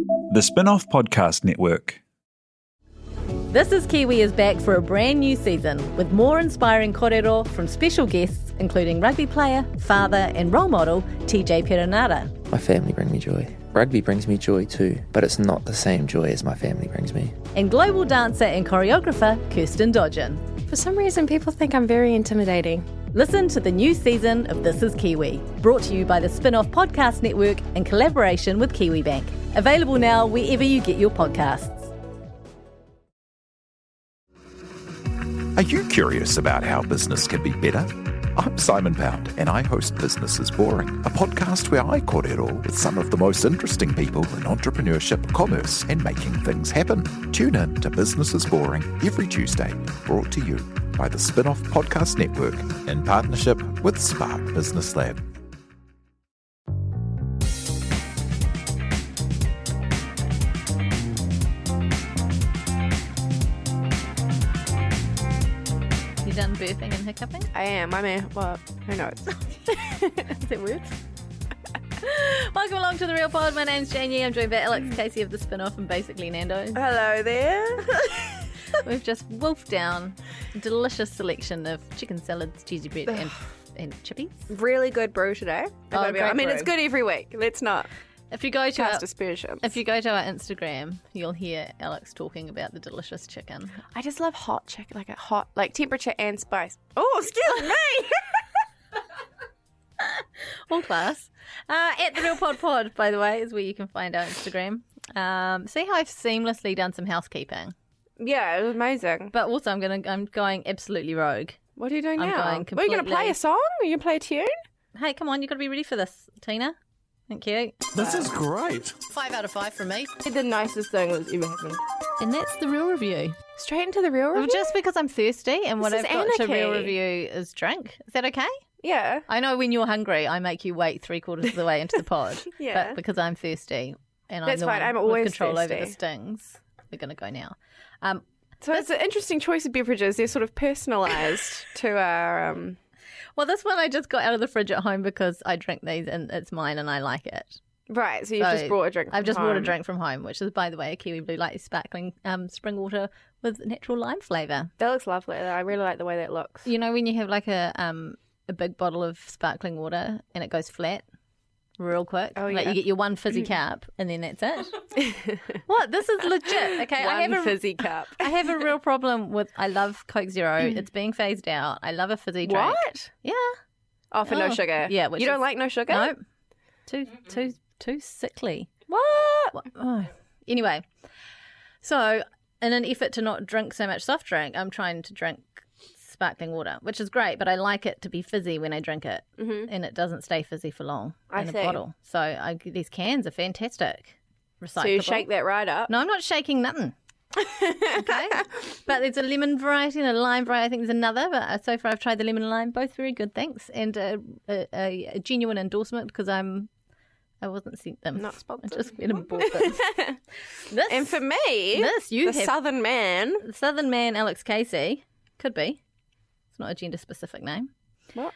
The Spin-off Podcast Network. This is Kiwi is back for a brand new season with more inspiring kōrero from special guests including rugby player, father and role model TJ Perenara. My family bring me joy. Rugby brings me joy too, but it's not the same joy as my family brings me. And global dancer and choreographer Kirsten Dodgen. For some reason, people think I'm very intimidating. Listen to the new season of This is Kiwi, brought to you by the Spin-off Podcast Network in collaboration with KiwiBank. Available now wherever you get your podcasts. Are you curious about how business can be better? I'm Simon Pound, and I host Business is Boring, a podcast where I kōrero with some of the most interesting people in entrepreneurship, commerce, and making things happen. Tune in to Business is Boring every Tuesday, brought to you by the Spin-off Podcast Network in partnership with Spark Business Lab. You done burping and hiccuping? I am. I mean, well, who knows? Is that words? Welcome along to The Real Pod. My name's Janie. I'm joined by Alex Casey of The Spin-off and basically Nando's. Hello there. We've just wolfed down a delicious selection of chicken salads, cheesy bread and chippies. Really good brew today. I mean, it's good every week. Let's not If you go to cast aspersions. If you go to our Instagram, you'll hear Alex talking about the delicious chicken. I just love hot chicken, like temperature and spice. Oh, excuse me. All class. At The Real Pod, by the way, is where you can find our Instagram. See how I've seamlessly done some housekeeping. Yeah, it was amazing. But also, I'm going absolutely rogue. What are you doing now? Going Are you completely... going to play a song? Are you going to play a tune? Hey, come on, you've got to be ready for this, Tina. Thank you. This is great. 5 out of 5 from me. The nicest thing that's ever happened. And that's the real review. Straight into the real review? Just because I'm thirsty and what This I've is got to anarchy. real review is drink. Is that okay? Yeah. I know when you're hungry, I make you wait 3/4 of the way into the pod. Yeah. But because I'm thirsty and That's I'm the fine. one I'm with always control over thirsty. the stings, we're going to go now. So it's an interesting choice of beverages. They're sort of personalised to our... Well, this one I just got out of the fridge at home because I drink these and it's mine and I like it. Right, so you've So just brought a drink from I've just brought a home. drink from home, which is, by the way, a Kiwi Blue Light sparkling spring water with natural lime flavour. That looks lovely. I really like the way that looks. You know when you have like a big bottle of sparkling water and it goes flat real quick? Oh, Like yeah. you get your one fizzy cap and then that's it. What? This is legit. Okay, I have One a fizzy cup. I have a real problem with, I love Coke Zero. It's being phased out. I love a fizzy drink. What? Yeah. Oh, for no sugar. Yeah. Which You don't is- like no sugar? No. Too sickly. What? Oh. Anyway, so in an effort to not drink so much soft drink, I'm trying to drink sparkling water, which is great, but I like it to be fizzy when I drink it, and it doesn't stay fizzy for long I in a see. bottle. So these cans are fantastic. Recyclable. So you shake that right up? No, I'm not shaking nothing. Okay, but there's a lemon variety and a lime variety. I think there's another, but so far I've tried the lemon and lime, both very good, thanks, and a genuine endorsement because I wasn't sent them. Not sponsored. I just went and bought them. This, And for me, this you the have Southern man. the Southern man Alex Casey could be. It's not a gender specific name. What?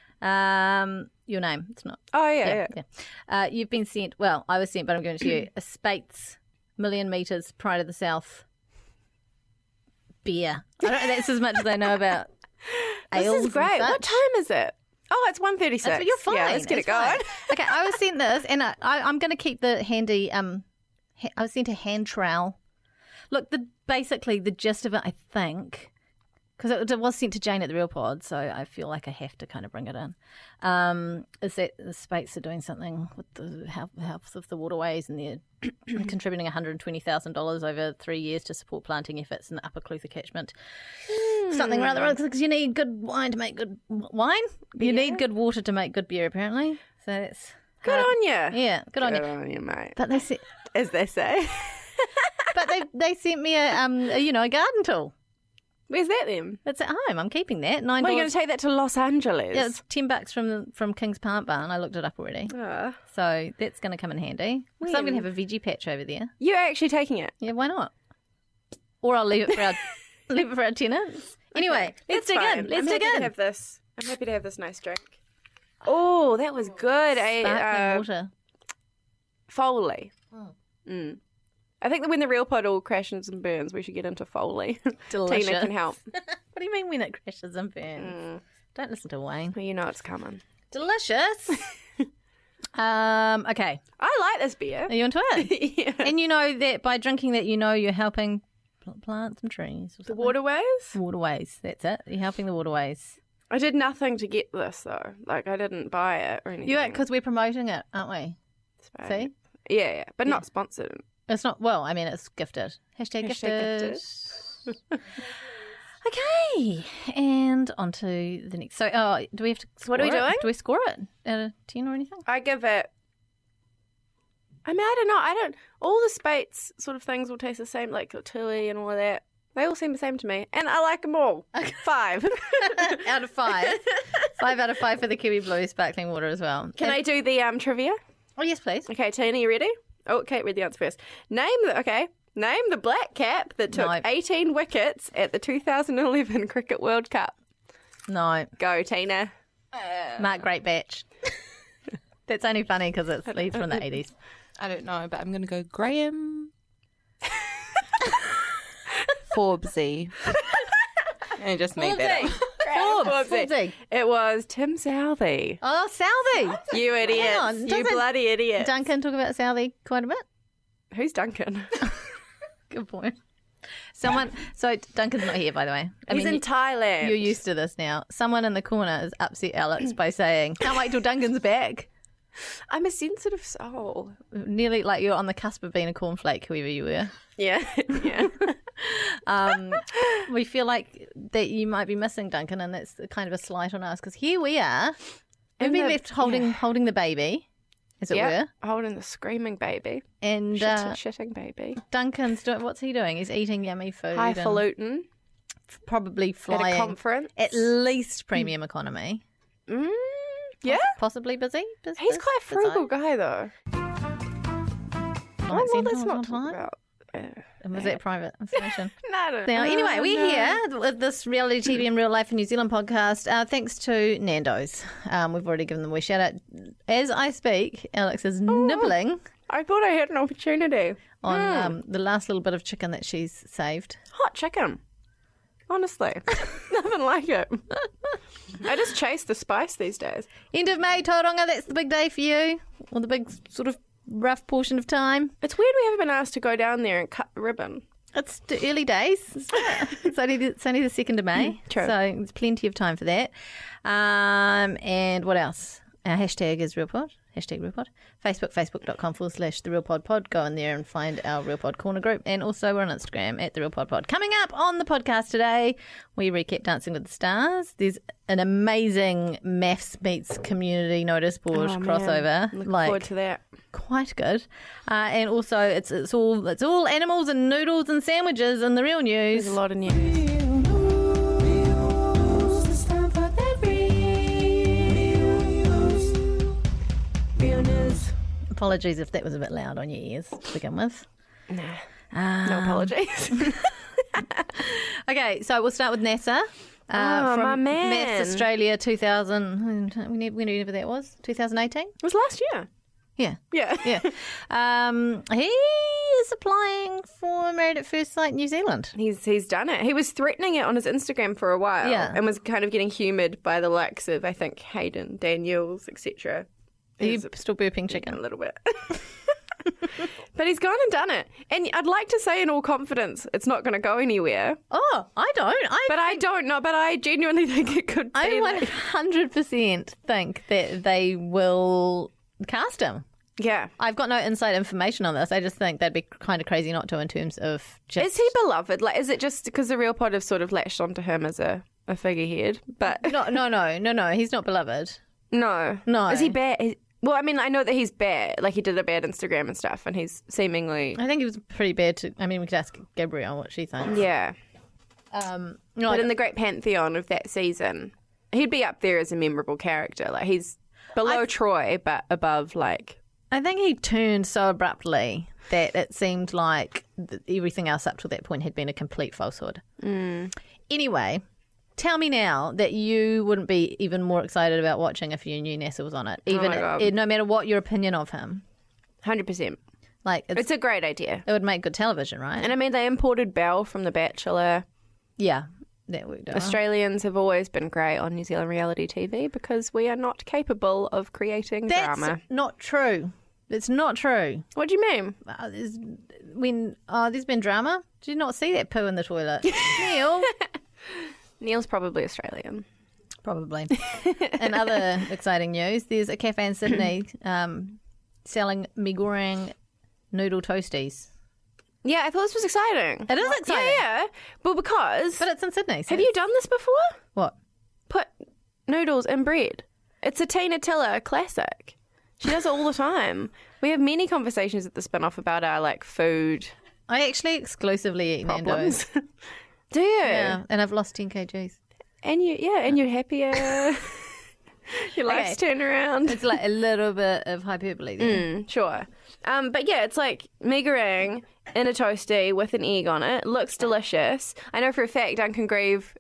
Your name. It's not. Oh, yeah. You've been sent. Well, I was sent, but I'm going to you a Spates million meters Pride of the South beer. That's as much as I know about This ales. is great. and such. What time is it? Oh, it's 1:36. That's what you're fine. Yeah, let's get It's it going. fine. Okay, I was sent this, and I'm going to keep the handy. I was sent a hand trowel. Look, basically the gist of it, I think, because it was sent to Jane at the Real Pod, so I feel like I have to kind of bring it in. Is that the Spates are doing something with the health of the waterways, and they're contributing $120,000 over 3 years to support planting efforts in the Upper Clutha catchment. Something or other, because you need good wine to make good wine. You need good water to make good beer, apparently. So that's Good on you. yeah, good on you. Good on you, mate. But they said, As they say. but they sent me a garden tool. Where's that then? It's at home. I'm keeping that. $9. Well, you're going to take that to Los Angeles? Yeah, it's $10 from King's Park Barn. I looked it up already. Oh. So that's going to come in handy. Because I'm going to have a veggie patch over there. You're actually taking it? Yeah, why not? Or I'll leave it for our tenants. Anyway, let's dig in. Let's dig in. I'm happy to have this nice drink. Oh, that was good. Sparkling water. Foley. I think that when the real pod all crashes and burns, we should get into Foley. Delicious. Tina can help. What do you mean when it crashes and burns? Don't listen to Wayne. Well, you know it's coming. Delicious. Okay. I like this beer. Are you into it? Yeah. And you know that by drinking that, you know you're helping plant some trees. Or The something. waterways? Waterways. That's it. You're helping the waterways. I did nothing to get this, though. Like, I didn't buy it or anything. Yeah, because we're promoting it, aren't we? So- See? Yeah, but not sponsored. It's not, well, I mean, it's gifted. Hashtag gifted. Okay. And on to the next. So, do we have to score What are we it? doing? Do we score it out of 10 or anything? I give it... I mean, I don't know. All the Spates sort of things will taste the same, like Tilly and all of that. They all seem the same to me. And I like them all. 5. Out of 5. 5 out of 5 for the Kiwi Blue sparkling water as well. Can I do the trivia? Oh, yes, please. Okay, Tina, you ready? Oh, Kate, read the answer first. Name the black cap that took No. 18 wickets at the 2011 Cricket World Cup. No. Go, Tina. Mark Great Batch. That's only funny because it's leads from the 80s. I don't know, but I'm going to go Graham Forbesy. I just made that up. Forbesy. It was Tim Southey. Oh, Southey. You Hang idiot. on, You doesn't bloody idiot. Duncan talk about Southey quite a bit. Who's Duncan? Good point. So Duncan's not here, by the way. He's in Thailand. You're used to this now. Someone in the corner has upset Alex by saying, can't wait till Duncan's back. I'm a sensitive soul. Nearly like you're on the cusp of being a cornflake, whoever you were. Yeah. Yeah. We feel like that you might be missing Duncan, and that's kind of a slight on us because here we are. We've been left holding the baby, as it were. Holding the screaming baby. And Shitting baby. Duncan's doing, what's he doing? He's eating yummy food. and Highfalutin. Probably flying. At a conference. At least premium economy. Yeah. Possibly busy. He's quite a frugal guy, though. Like Well, let's Sentinels not on talk time. about... And was that private information? No, I don't Now, know. anyway, we're here with this reality TV in real life in New Zealand podcast. Thanks to Nando's. We've already given them a wee shout out. As I speak, Alex is nibbling I thought I had an opportunity. on the last little bit of chicken that she's saved. Hot chicken. Honestly. Nothing like it. I just chase the spice these days. End of May, Tauranga, that's the big day for you. Or the big sort of rough portion of time. It's weird we haven't been asked to go down there and cut the ribbon. It's the early days. It's only the 2nd of May. True. So there's plenty of time for that. And what else? Our hashtag is RealPod. Hashtag RealPod. Facebook, facebook.com/TheRealPodPod. Go in there and find our RealPod Corner group. And also we're on Instagram at TheRealPodPod. Coming up on the podcast today, we recap Dancing with the Stars. There's an amazing maths meets community notice board crossover. Looking forward to that. Quite good. And also it's all animals and noodles and sandwiches in the real news. There's a lot of news. Apologies if that was a bit loud on your ears to begin with. No apologies. Okay, so we'll start with NASA. Oh, from my man. Maths Australia 2000, whenever that was, 2018? It was last year. Yeah. Yeah. Yeah. He is applying for Married at First Sight New Zealand. He's done it. He was threatening it on his Instagram for a while. Yeah. And was kind of getting humoured by the likes of, I think, Hayden, Daniels, etc. Are you still burping A chicken? little bit. But he's gone and done it. And I'd like to say in all confidence it's not going to go anywhere. Oh, I don't. But I don't know. But I genuinely think it could be. I like- 100% think that they will cast him. Yeah. I've got no inside information on this. I just think that'd be kind of crazy not to in terms of just... Is he beloved? Like, is it just because the Real Pod have sort of latched onto him as a figurehead? But No. He's not beloved. no. No. Is he bad? Well, I mean, I know that he's bad. Like, he did a bad Instagram and stuff, and he's seemingly... I think he was pretty bad to... I mean, we could ask Gabrielle what she thinks. Yeah. No, But in the great pantheon of that season, he'd be up there as a memorable character. Like, he's below Troy, but above, like... I think he turned so abruptly that it seemed like everything else up to that point had been a complete falsehood. Anyway, tell me now that you wouldn't be even more excited about watching if you knew NASA was on it, even my God. no matter what your opinion of him. 100%. Like, It's a great idea. it would make good television, right? And I mean, they imported Belle from The Bachelor. yeah, that worked out. Australians have always been great on New Zealand reality TV because we are not capable of creating That's drama. not true. It's not true. What do you mean? There's been drama. Did you not see that poo in the toilet? Neil? Neil's probably Australian. Probably. In other exciting news, there's a cafe in Sydney selling Mi Goreng noodle toasties. Yeah, I thought this was exciting. It is exciting. Yeah. Well, because... But it's in Sydney. So have you done this before? What? Put noodles in bread. It's a Tina Tiller classic. She does it all the time. We have many conversations at the spin-off about our, like, food I actually exclusively eat problems. Nando's. Do you? Yeah, and I've lost 10 kgs. And you're happier. Your life's turned around. It's like a little bit of hyperbole there. Sure. But yeah, it's like Mi Goreng in a toasty with an egg on it. Looks delicious. I know for a fact Duncan Grieve,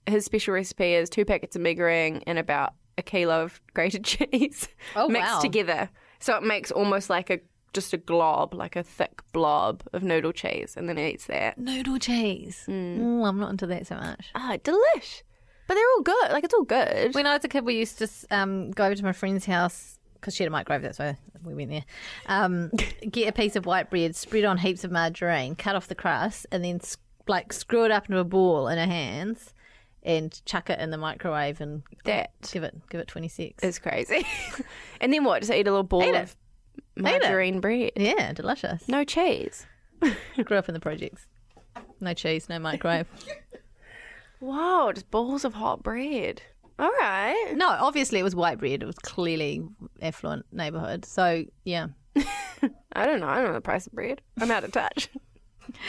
his special recipe is 2 packets of Mi Goreng and about a kilo of grated cheese mixed together. So it makes almost like just a glob, like a thick blob of noodle cheese, and then he eats that. Noodle cheese. I'm not into that so much. Ah, delish. But they're all good. Like, it's all good. When I was a kid, we used to go over to my friend's house because she had a microwave. That's why we went there. Get a piece of white bread, spread on heaps of margarine, cut off the crust, and then screw it up into a ball in her hands, and chuck it in the microwave and give it 26. It's crazy. And then what? Just eat a little ball of margarine bread. Yeah, delicious. No cheese. Grew up in the projects. No cheese, no microwave. Wow, just balls of hot bread. All right. No, obviously it was white bread. It was clearly affluent neighbourhood. So, yeah. I don't know the price of bread. I'm out of touch.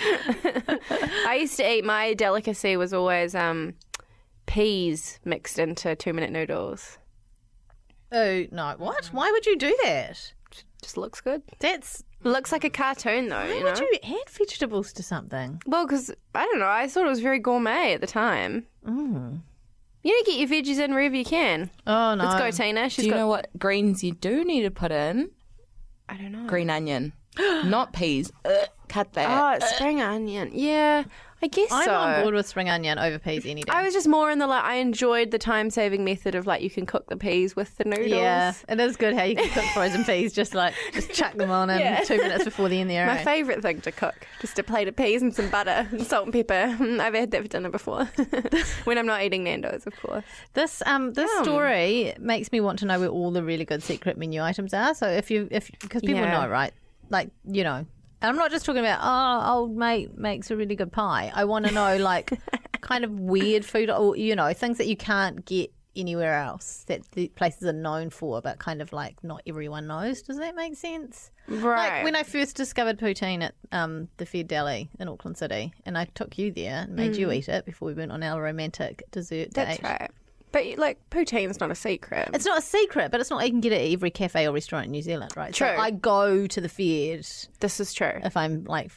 I used to eat, my delicacy was always peas mixed into 2-minute noodles. Oh, no. What? Why would you do that? Just looks good. Looks like a cartoon, though. Why would you add vegetables to something? Well, because, I don't know, I thought it was very gourmet at the time. You don't get your veggies in wherever you can. Oh, no. Let's go, Tina. Do you know what greens you do need to put in? I don't know. Green onion. Not peas. Cut that. Oh, it's spring onion. Yeah, I guess I'm so. on board with spring onion over peas any day. I was just more in the, I enjoyed the time-saving method of, you can cook the peas with the noodles. Yeah, it is good how you can cook frozen peas, just chuck them on in 2 minutes before the end there. My favourite thing to cook, just a plate of peas and some butter and salt and pepper. I've had that for dinner before. When I'm not eating Nando's, of course. This story makes me want to know where all the really good secret menu items are. So because people know, right? And I'm not just talking about, old mate makes a really good pie. I want to know, kind of weird food or, things that you can't get anywhere else that the places are known for, but kind of not everyone knows. Does that make sense? Right. Like when I first discovered poutine at the Fed Deli in Auckland City, and I took you there and made you eat it before we went on our romantic dessert date. That's right. But, poutine's not a secret. It's not a secret, but it's not like you can get it at every cafe or restaurant in New Zealand, right? True. So I go to the Fed. This is true. If I'm have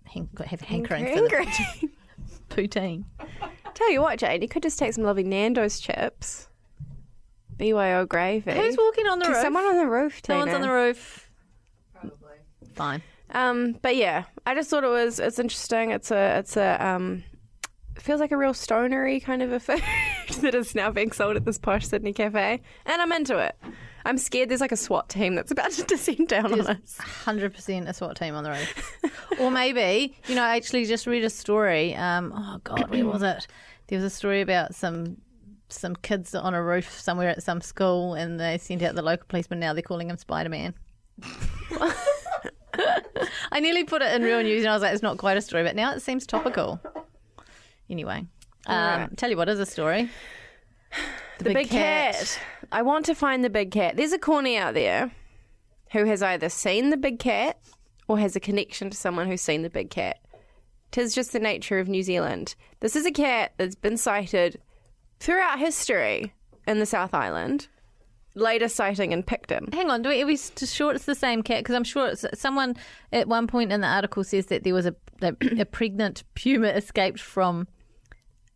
hankering for the poutine. Tell you what, Jane, you could just take some lovely Nando's chips, BYO gravy. Who's walking on the roof? Someone on the roof, Tina. Someone's on the roof. Probably. Fine. But yeah, I just thought it's interesting. It's a it feels like a real stonery kind of a food that is now being sold at this posh Sydney cafe, and I'm into it. I'm scared there's a SWAT team that's about to descend down on us. 100% a SWAT team on the roof. Or maybe, I actually just read a story. Oh God, where was it? There was a story about some kids on a roof somewhere at some school, and they sent out the local policeman. Now they're calling him Spider-Man. I nearly put it in real news, and I was like, it's not quite a story, but now it seems topical. Anyway, tell you what is a story. The big cat. I want to find the big cat. There's a corny out there who has either seen the big cat or has a connection to someone who's seen the big cat. 'Tis just the nature of New Zealand. This is a cat that's been sighted throughout history in the South Island. Latest sighting in Picton. Hang on, are we sure it's the same cat? Because I'm sure someone at one point in the article says that there was a pregnant puma escaped from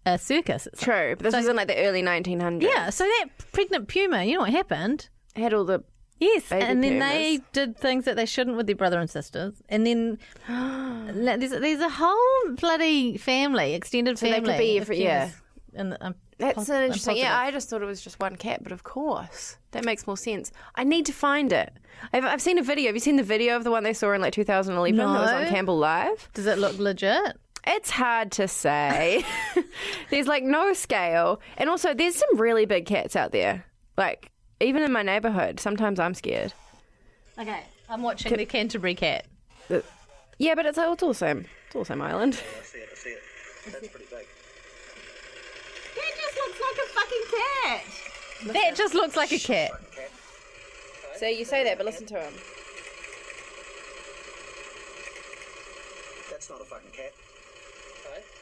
a circus. True, but this was in the early 1900s. Yeah, so that pregnant puma, you know what happened? Had all the Yes, Baby and then pumas. they did things that they shouldn't with their brother and sisters. And then there's a whole bloody family, extended So they family. could be of every- yeah. pumas. And That's I'm interesting. Yeah, positive. I just thought it was just one cat, but of course. That makes more sense. I need to find it. I've seen a video. Have you seen the video of the one they saw in like 2011 that was on No. Campbell Live? Does it look legit? It's hard to say. There's like no scale. And also, there's some really big cats out there. Like, even in my neighbourhood, sometimes I'm scared. Okay, I'm watching the Canterbury cat. Yeah, but it's all the same. It's all the same island. I see it. That's pretty big. That just looks like a fucking cat. That just looks like a cat. So you say that, but listen to him. That's not a fucking cat.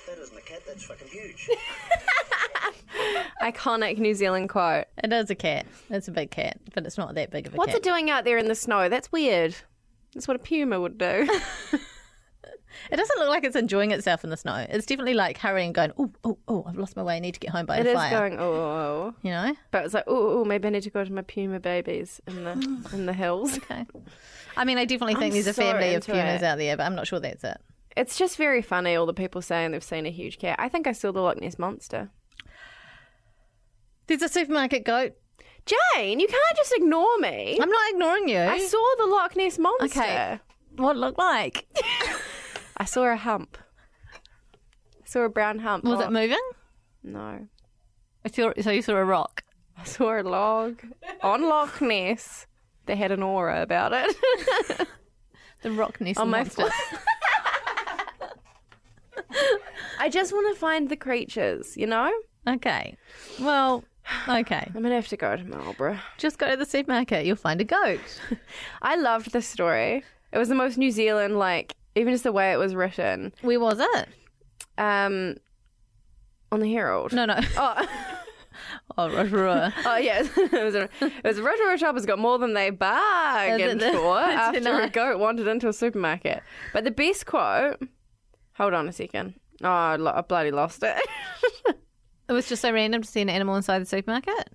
That isn't a cat, that's fucking huge. Iconic New Zealand quote. It is a cat. It's a big cat, but it's not that big of a What's cat. it doing out there in the snow? That's weird. That's what a puma would do. It doesn't look like it's enjoying itself in the snow. It's definitely like hurrying, going, oh, I've lost my way. I need to get home by It the is fire. going, oh. You know? But it's like, oh, maybe I need to go to my puma babies in the hills. Okay. I mean, I definitely think I'm there's a so family of into pumas it. out there, but I'm not sure that's it. It's just very funny, all the people saying they've seen a huge cat. I think I saw the Loch Ness Monster. There's a supermarket goat. Jane, you can't just ignore me. I'm not ignoring you. I saw the Loch Ness Monster. Okay. What it looked like? I saw a hump. I saw a brown hump. Was it moving? No. So you saw a rock. I saw a log on Loch Ness that had an aura about it. The rock nest On my monster. foot. I just want to find the creatures, you know? Okay. Well, okay. I'm going to have to go to Marlborough. Just go to the supermarket. You'll find a goat. I loved this story. It was the most New Zealand, like, even just the way it was written. Where was it? On the Herald. No. Oh, Oh, Rotorua. oh yes. It was a Rotorua shoppers got more than they bargained Is it? for after a Tonight. goat wandered into a supermarket. But the best quote... Hold on a second. Oh, I bloody lost it. It was just so random to see an animal inside the supermarket.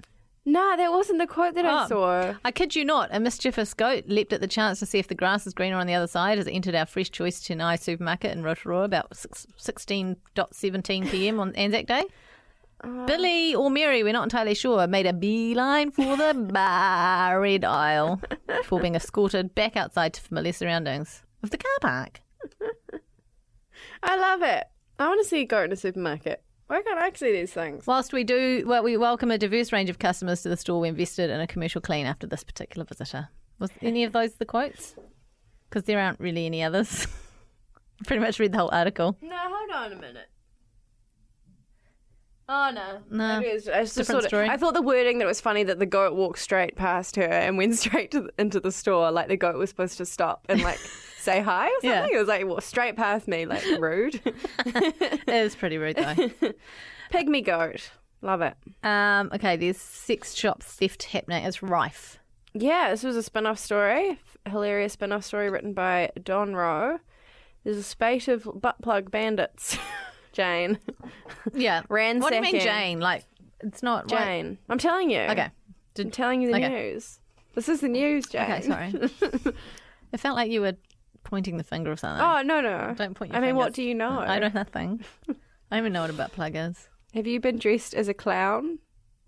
Nah, that wasn't the quote that I Oh. saw. I kid you not, a mischievous goat leapt at the chance to see if the grass is greener on the other side as it entered our Fresh Choice Chennai supermarket in Rotorua about 16:17 p.m. on Anzac Day. Billy or Mary, we're not entirely sure, made a beeline for the red aisle before being escorted back outside to familiar surroundings of the car park. I love it. I want to see a goat in a supermarket. Why can't I see these things? Whilst we welcome a diverse range of customers to the store, we invested in a commercial clean after this particular visitor. Was any of those the quotes? Because there aren't really any others. Pretty much read the whole article. No, hold on a minute. Oh, no. No. Maybe it's just Different sort of, story. I thought the wording that was funny that the goat walked straight past her and went straight into the store. Like the goat was supposed to stop and like say hi or something. Yeah. It was like walk straight past me, like rude. It is pretty rude though. Pygmy goat. Love it. Okay, there's sex shop theft happening. It's rife. Yeah, this was a spin-off story. Hilarious spin-off story written by Don Rowe. There's a spate of butt plug bandits. Jane. Yeah. Ransacking. What do you mean, Jane? Like, it's not Jane. I'm telling you. Okay. I'm telling you the Okay. news. This is the news, Jane. Okay, sorry. It felt like you were pointing the finger or something. Oh, no. Don't point your I mean, what fingers. do you know? I know nothing. I don't even know what a butt plug is. Have you been dressed as a clown?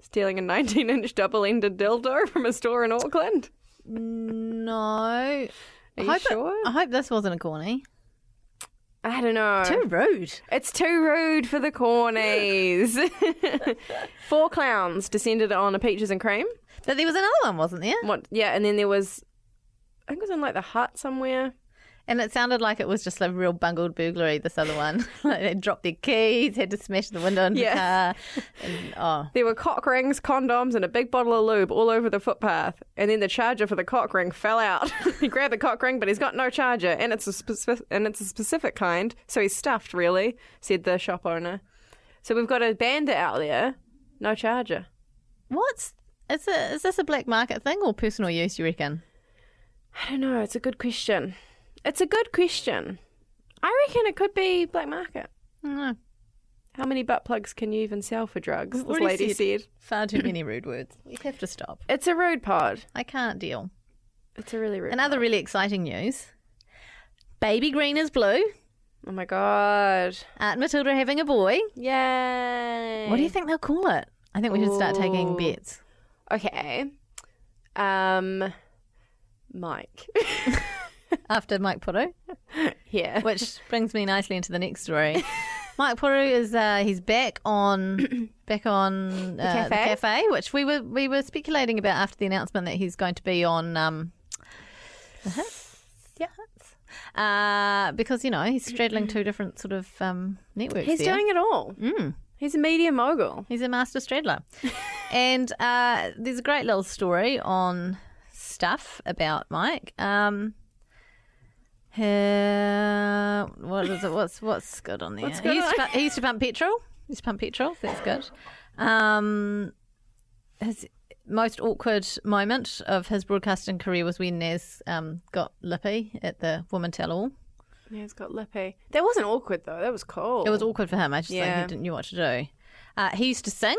Stealing a 19-inch double-ended dildo from a store in Auckland? No. Are you sure? I hope this wasn't a corny. I don't know. Too rude. It's too rude for the cornies. 4 clowns descended on a peaches and cream. But there was another one, wasn't there? What? Yeah, and then there was, I think it was in like the hut somewhere. And it sounded like it was just a real bungled burglary, this other one. Like they dropped their keys, had to smash the window into the car. And, There were cock rings, condoms, and a big bottle of lube all over the footpath. And then the charger for the cock ring fell out. He grabbed the cock ring, but he's got no charger, and it's a specific kind. So he's stuffed, really, said the shop owner. So we've got a bandit out there, no charger. is this a black market thing or personal use, you reckon? I don't know. It's a good question. It's a good question. I reckon it could be black market. I don't know. How many butt plugs can you even sell for drugs? This Already lady said. Far too many rude words. We have to stop. It's a rude pod. I can't deal. It's a really rude. Another really exciting news. Baby green is blue. Oh my god. Aunt and Matilda are having a boy. Yay. What do you think they'll call it? I think we should start taking bets. Okay. Mike. After Mike Puru, Yeah. which brings me nicely into the next story. Mike Puru is he's back on the cafe, which we were speculating about after the announcement that he's going to be on the Hits. Yeah, Hits. Because he's straddling two different sort of networks. He's doing it all. He's a media mogul. He's a master straddler. And there's a great little story on Stuff about Mike. What is it? What's good on there? He used to pump petrol. So that's good. His most awkward moment of his broadcasting career was when Naz got lippy at the Woman Tell All. Yeah, he's got lippy. That wasn't awkward though. That was cool. It was awkward for him. I just think he didn't know what to do. He used to sing.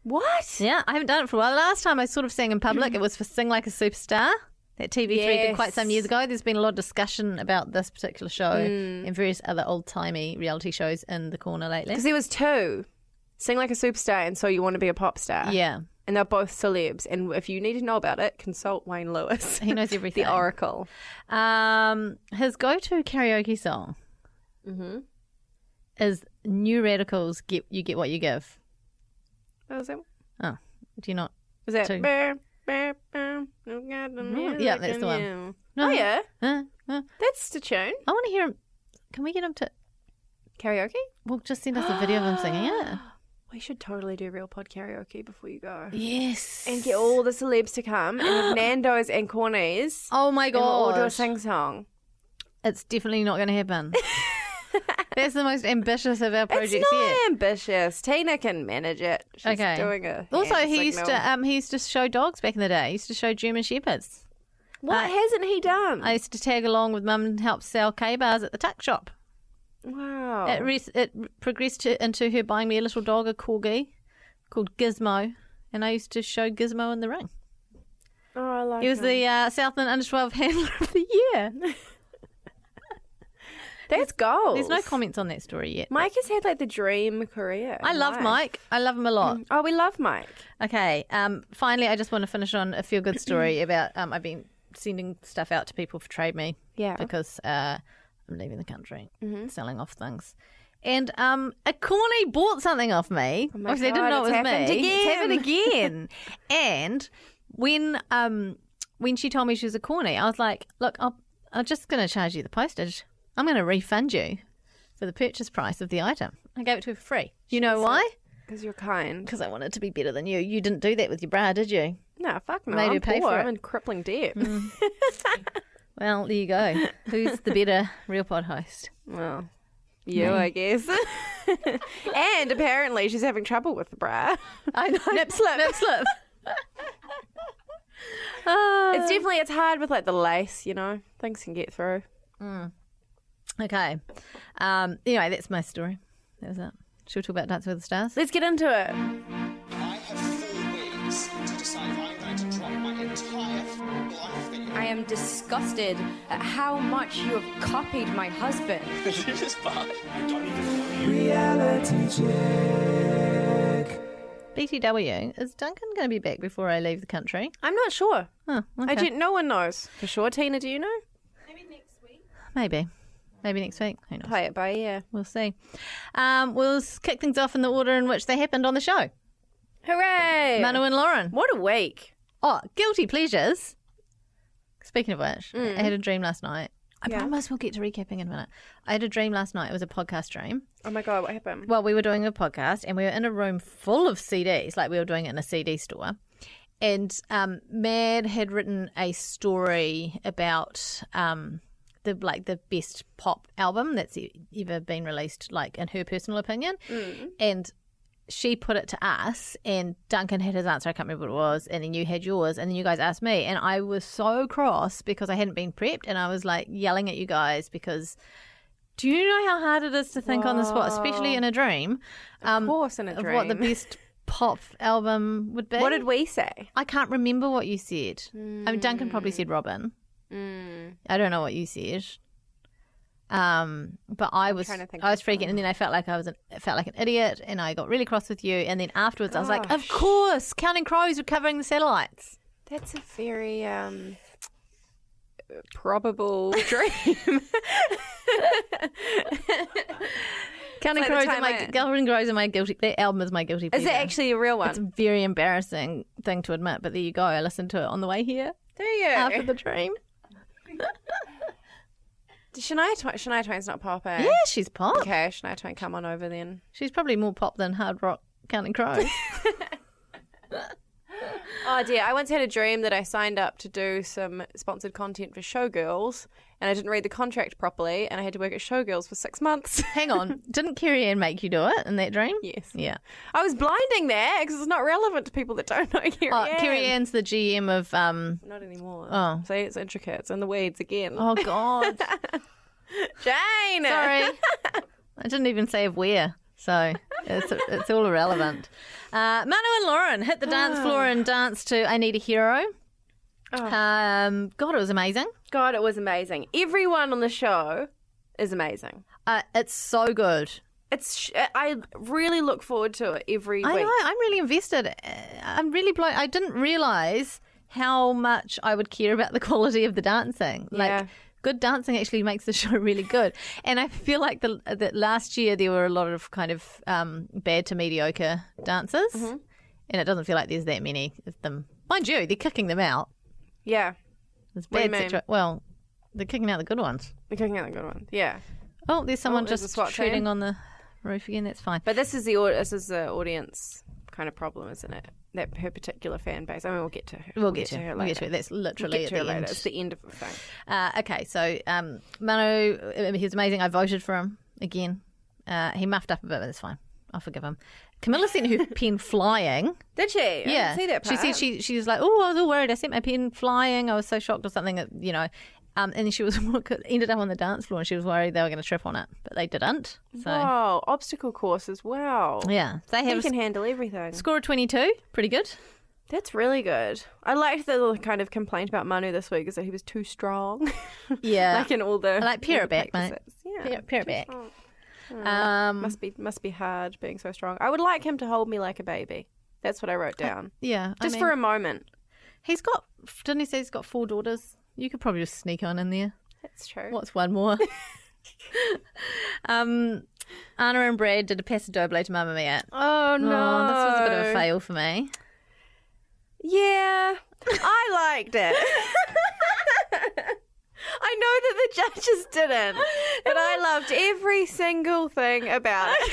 What? Yeah, I haven't done it for a while. The last time I sort of sang in public, it was for Sing Like a Superstar. That TV3 did quite some years ago. There's been a lot of discussion about this particular show and various other old-timey reality shows in the corner lately. Because there was two. Sing Like a Superstar and So You Want to Be a Pop Star. Yeah. And they're both celebs. And if you need to know about it, consult Wayne Lewis. He knows everything. The Oracle. His go-to karaoke song is New Radicals' Get What You Give. What was that? Oh, do you not? Was that? Too. Yeah, that's the one. No. Oh, yeah. That's That's the tune. I want to hear him. Can we get him to... Karaoke? Well, just send us a video of him singing it. We should totally do real pod karaoke before you go. Yes. And get all the celebs to come and have Nando's and Cornies. Oh, my And we'll God. all do a sing-song. It's definitely not going to happen. That's the most ambitious of our projects It's not yet. ambitious. Tina can manage it. She's Okay. doing a Also, hand he signal. used to show dogs back in the day. He used to show German Shepherds. What hasn't he done? I used to tag along with Mum and help sell K-bars at the tuck shop. Wow. It progressed into her buying me a little dog, a corgi, called Gizmo, and I used to show Gizmo in the ring. Oh, I like He was him. the Southland Under-12 Handler of the Year. That's goals. There's no comments on that story yet. Mike has had like the dream career. I love Life. Mike. I love him a lot. Oh, we love Mike. Okay. Finally, I just want to finish on a feel-good story about I've been sending stuff out to people for Trade Me. Yeah. Because I'm leaving the country, selling off things. And a corny bought something off me. Oh my Obviously, I didn't know God, it was it's happened me. again. It's happened again. And when she told me she was a corny, I was like, look, I'm just going to charge you the postage. I'm going to refund you for the purchase price of the item. I gave it to her for free. You know why? Because you're kind. Because I wanted to be better than you. You didn't do that with your bra, did you? No, fuck no. Made her I'm pay poor. for it. I'm in crippling debt. Well, there you go. Who's the better Real Pod host? Well, you, I guess. And apparently she's having trouble with the bra. I know. Nip slip. Nip slip. It's hard with like the lace, Things can get through. Okay. Anyway, that's my story. That was it. Should we talk about Dancing with the Stars? Let's get into it. I have 4 weeks to decide if I'm going to drop my entire life thing. I am disgusted at how much you have copied my husband. This is fine. I don't even BTW, is Duncan going to be back before I leave the country? I'm not sure. Oh, okay. No one knows for sure. Tina, do you know? Maybe. Maybe next week. Who knows? Play it by ear. We'll see. We'll kick things off in the order in which they happened on the show. Hooray! Manu and Lauren. What a week. Oh, guilty pleasures. Speaking of which, I had a dream last night. I Yeah. promise we'll get to recapping in a minute. I had a dream last night. It was a podcast dream. Oh my God, what happened? Well, we were doing a podcast and we were in a room full of CDs, like we were doing it in a CD store. And Mad had written a story about the best pop album that's ever been released, like in her personal opinion. And she put it to us, and Duncan had his answer. I can't remember what it was, and then you had yours, and then you guys asked me, and I was so cross because I hadn't been prepped, and I was like yelling at you guys because. Do you know how hard it is to think on the spot, especially in a dream? Of course, in a Of what the dream. best pop album would be. What did we say? I can't remember what you said. I mean, Duncan probably said Robin. I don't know what you said. But I was freaking, and then I felt like felt like an idiot, and I got really cross with you. And then afterwards, I was like, "Of course, Counting Crows recovering the satellites." That's a very probable dream. Counting Crows are my guilty. That album is my guilty pleasure. Is it actually a real one? It's a very embarrassing thing to admit, but there you go. I listened to it on the way here. Do you? After the dream. Shania Twain's not pop, eh? Yeah, she's pop. Okay, Shania Twain, come on over then. She's probably more pop than hard rock Counting Crows. Oh dear, I once had a dream that I signed up to do some sponsored content for Showgirls, and I didn't read the contract properly, and I had to work at Showgirls for 6 months. Hang on, didn't Carrie Ann make you do it in that dream? Yes. Yeah. I was blinding that because it's not relevant to people that don't know Carrie Ann. Carrie Ann's the GM of... Not anymore. Oh. See, it's intricate. It's in the weeds again. Oh, God. Jane! Sorry. I didn't even say of where, so it's all irrelevant. Manu and Lauren hit the dance floor and danced to I Need a Hero. God, it was amazing. God, it was amazing. Everyone on the show is amazing. It's so good. I really look forward to it every week. I know. I'm really invested. I'm really blown. I didn't realise how much I would care about the quality of the dancing. Yeah. Good dancing actually makes the show really good. And I feel like that last year there were a lot of kind of bad to mediocre dancers. Mm-hmm. And it doesn't feel like there's that many of them. Mind you, they're kicking them out. Yeah. There's bad well, they're kicking out the good ones. They're kicking out the good ones, yeah. Oh, there's someone there's just a SWAT shooting team on the roof again. That's fine. But this is the audience kind of problem, isn't it? That her particular fan base. I mean, we'll get to her. We'll get to her later. That's literally at the end. It's the end of the thing. Okay, so Manu, he was amazing. I voted for him again. He muffed up a bit, but that's fine. I'll forgive him. Camilla sent her pen flying. Did she? I didn't see that part. She said she was like, oh, I was all worried. I sent my pen flying. I was so shocked or something, and then she was ended up on the dance floor and she was worried they were going to trip on it, but they didn't. So. Wow, obstacle courses. Wow. Yeah. They have he can handle everything. Score of 22. Pretty good. That's really good. I liked the little kind of complaint about Manu this week is that he was too strong. Yeah. Like in all the... I like pare it back, mate. Yeah. Pare it back. Must be hard being so strong. I would like him to hold me like a baby. That's what I wrote down. Yeah. Just for a moment. Didn't he say he's got 4 daughters? You could probably just sneak on in there. That's true. What's one more? Anna and Brad did a paso doble to Mamma Mia. Oh, no. Oh, this was a bit of a fail for me. Yeah, I liked it. I know that the judges didn't, but I loved every single thing about it.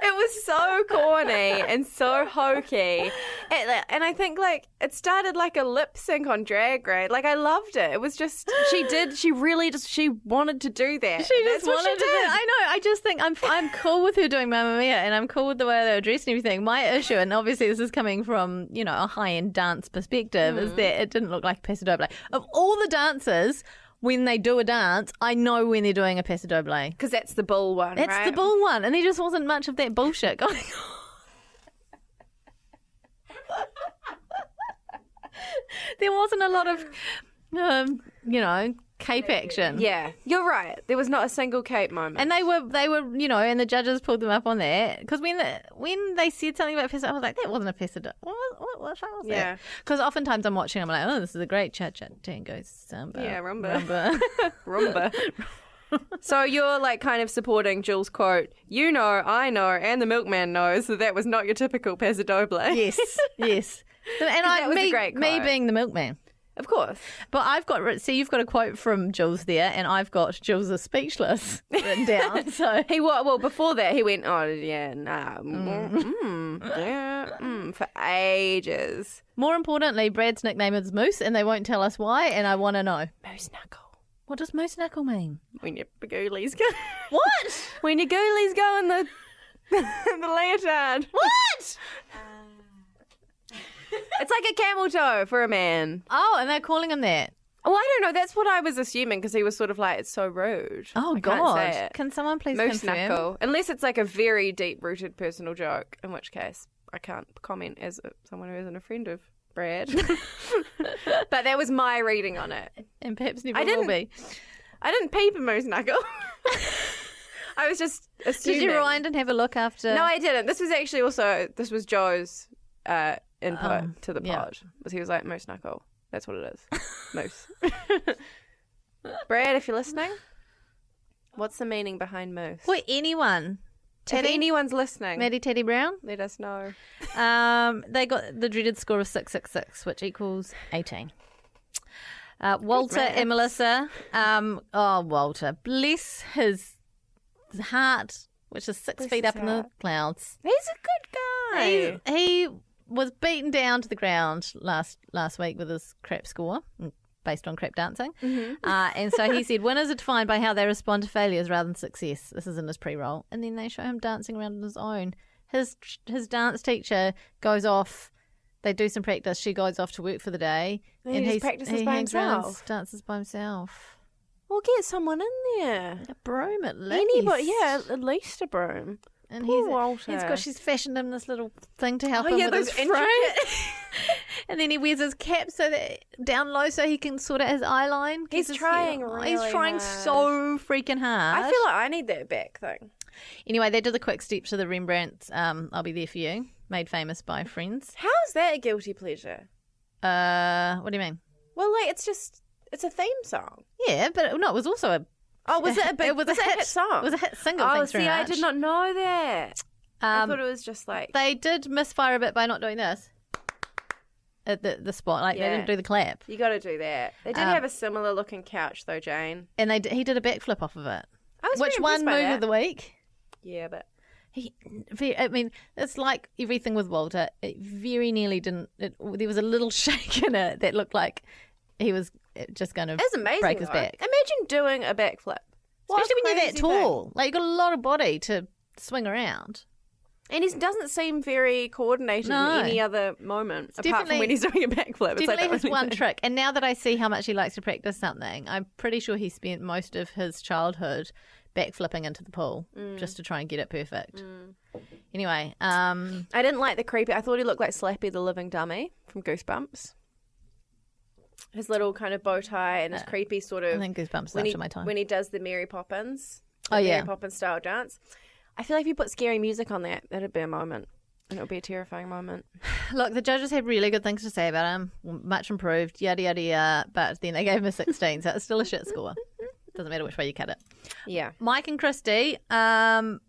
It was so corny and so hokey. And I think, it started like a lip sync on Drag Race. I loved it. It was just, she wanted to do that. That's what she did. I know. I just think I'm cool with her doing Mamma Mia and I'm cool with the way they were dressed and everything. My issue, and obviously this is coming from, a high-end dance perspective, is that it didn't look like a paso doble. Of all the dancers... When they do a dance, I know when they're doing a paso doble. Because that's the bull one, right? That's the bull one. And there just wasn't much of that bullshit going on. There wasn't a lot of, cape action. Yeah, you're right. There was not a single cape moment. And they were, and the judges pulled them up on that. Because when they said something about paso, I was like, that wasn't a paso doble. What was that? Because oftentimes I'm watching, I'm like, oh, this is a great cha-cha tango samba. Yeah, rumba. Rumba. So you're kind of supporting Jules' quote, you know, I know, and the milkman knows that was not your typical paso doble. Yes. And was a great quote. Me being the milkman. Of course. But you've got a quote from Jules there, and I've got Jules is speechless written down. So before that, he went, oh, yeah, nah, for ages. More importantly, Brad's nickname is Moose, and they won't tell us why, and I want to know. Moose knuckle. What does Moose knuckle mean? When your goolies go. What? When your goolies go in the leotard. What? It's like a camel toe for a man. Oh, and they're calling him that. Oh, I don't know. That's what I was assuming because he was sort of like, it's so rude. Oh, I God. Can't say it. Can someone please Moose confirm? knuckle. Unless it's like a very deep-rooted personal joke, in which case I can't comment as someone who isn't a friend of Brad. But that was my reading on it. And perhaps never will be. I didn't peep a moose knuckle. I was just assuming. Did you rewind and have a look after? No, I didn't. This was actually this was Joe's input to the pod. Because he was like, moose knuckle. That's what it is. Moose. Brad, if you're listening, what's the meaning behind moose? For anyone. Teddy? If anyone's listening, Maddie Teddy Brown? let us know. They got the dreaded score of 666, which equals 18. Walter and Melissa. Walter. Bless his heart, which is 6 feet up in the clouds. He's a good guy. He was beaten down to the ground last week with his crap score, based on crap dancing. And so he said, winners are defined by how they respond to failures rather than success. This is in his pre-roll. And then they show him dancing around on his own. His dance teacher goes off. They do some practice. She goes off to work for the day. And he practices by hangs around, himself. dances by himself. We'll get someone in there. A broom at least. Anybody, yeah, at least a broom. And Poor Walter. she's fashioned him this little thing to help Oh, him yeah, with those his frame. And then he wears his cap so that down low so he can sort out his eye line. He's trying He's really trying hard. so freaking hard. I feel like I need that back thing. Anyway, they did the quick steps to the Rembrandt I'll Be There For You, made famous by Friends. How is that a guilty pleasure? What do you mean? Well, like, it's a theme song. Yeah, but no, it was also a... Oh, was it a big was a hit song? It was a hit single, Oh, thanks very see, I much. did not know that. I thought it was just like... They did misfire a bit by not doing this at the spot. Like, they didn't do the clap. You got to do that. They did have a similar looking couch, though, Jane. And he did a backflip off of it. I was Which very one impressed by move that. of the week? Yeah, but... I mean, it's like everything with Walter. It very nearly didn't. There was a little shake in it that looked like he was just going to It's amazing, break his though. back. Imagine doing a backflip. What a Especially when you're that crazy tall. thing. Like, you've got a lot of body to swing around. And he doesn't seem very coordinated No. in any other moment, apart definitely- from when he's doing a backflip. It's like Definitely the his only one thing. trick. And now that I see how much he likes to practice something, I'm pretty sure he spent most of his childhood backflipping into the pool just to try and get it perfect. Anyway, I didn't like the creepy. I thought he looked like Slappy the Living Dummy from Goosebumps. His little kind of bow tie and his creepy sort of... I think Goosebumps is when after my time. When he does the Mary Poppins. Oh, yeah. Mary Poppins style dance. I feel like if you put scary music on that, that'd be a moment. And it would be a terrifying moment. Look, the judges had really good things to say about him. Much improved, yada, yada, yada. But then they gave him a 16, so it's still a shit score. Doesn't matter which way you cut it. Yeah. Mike and Christy, my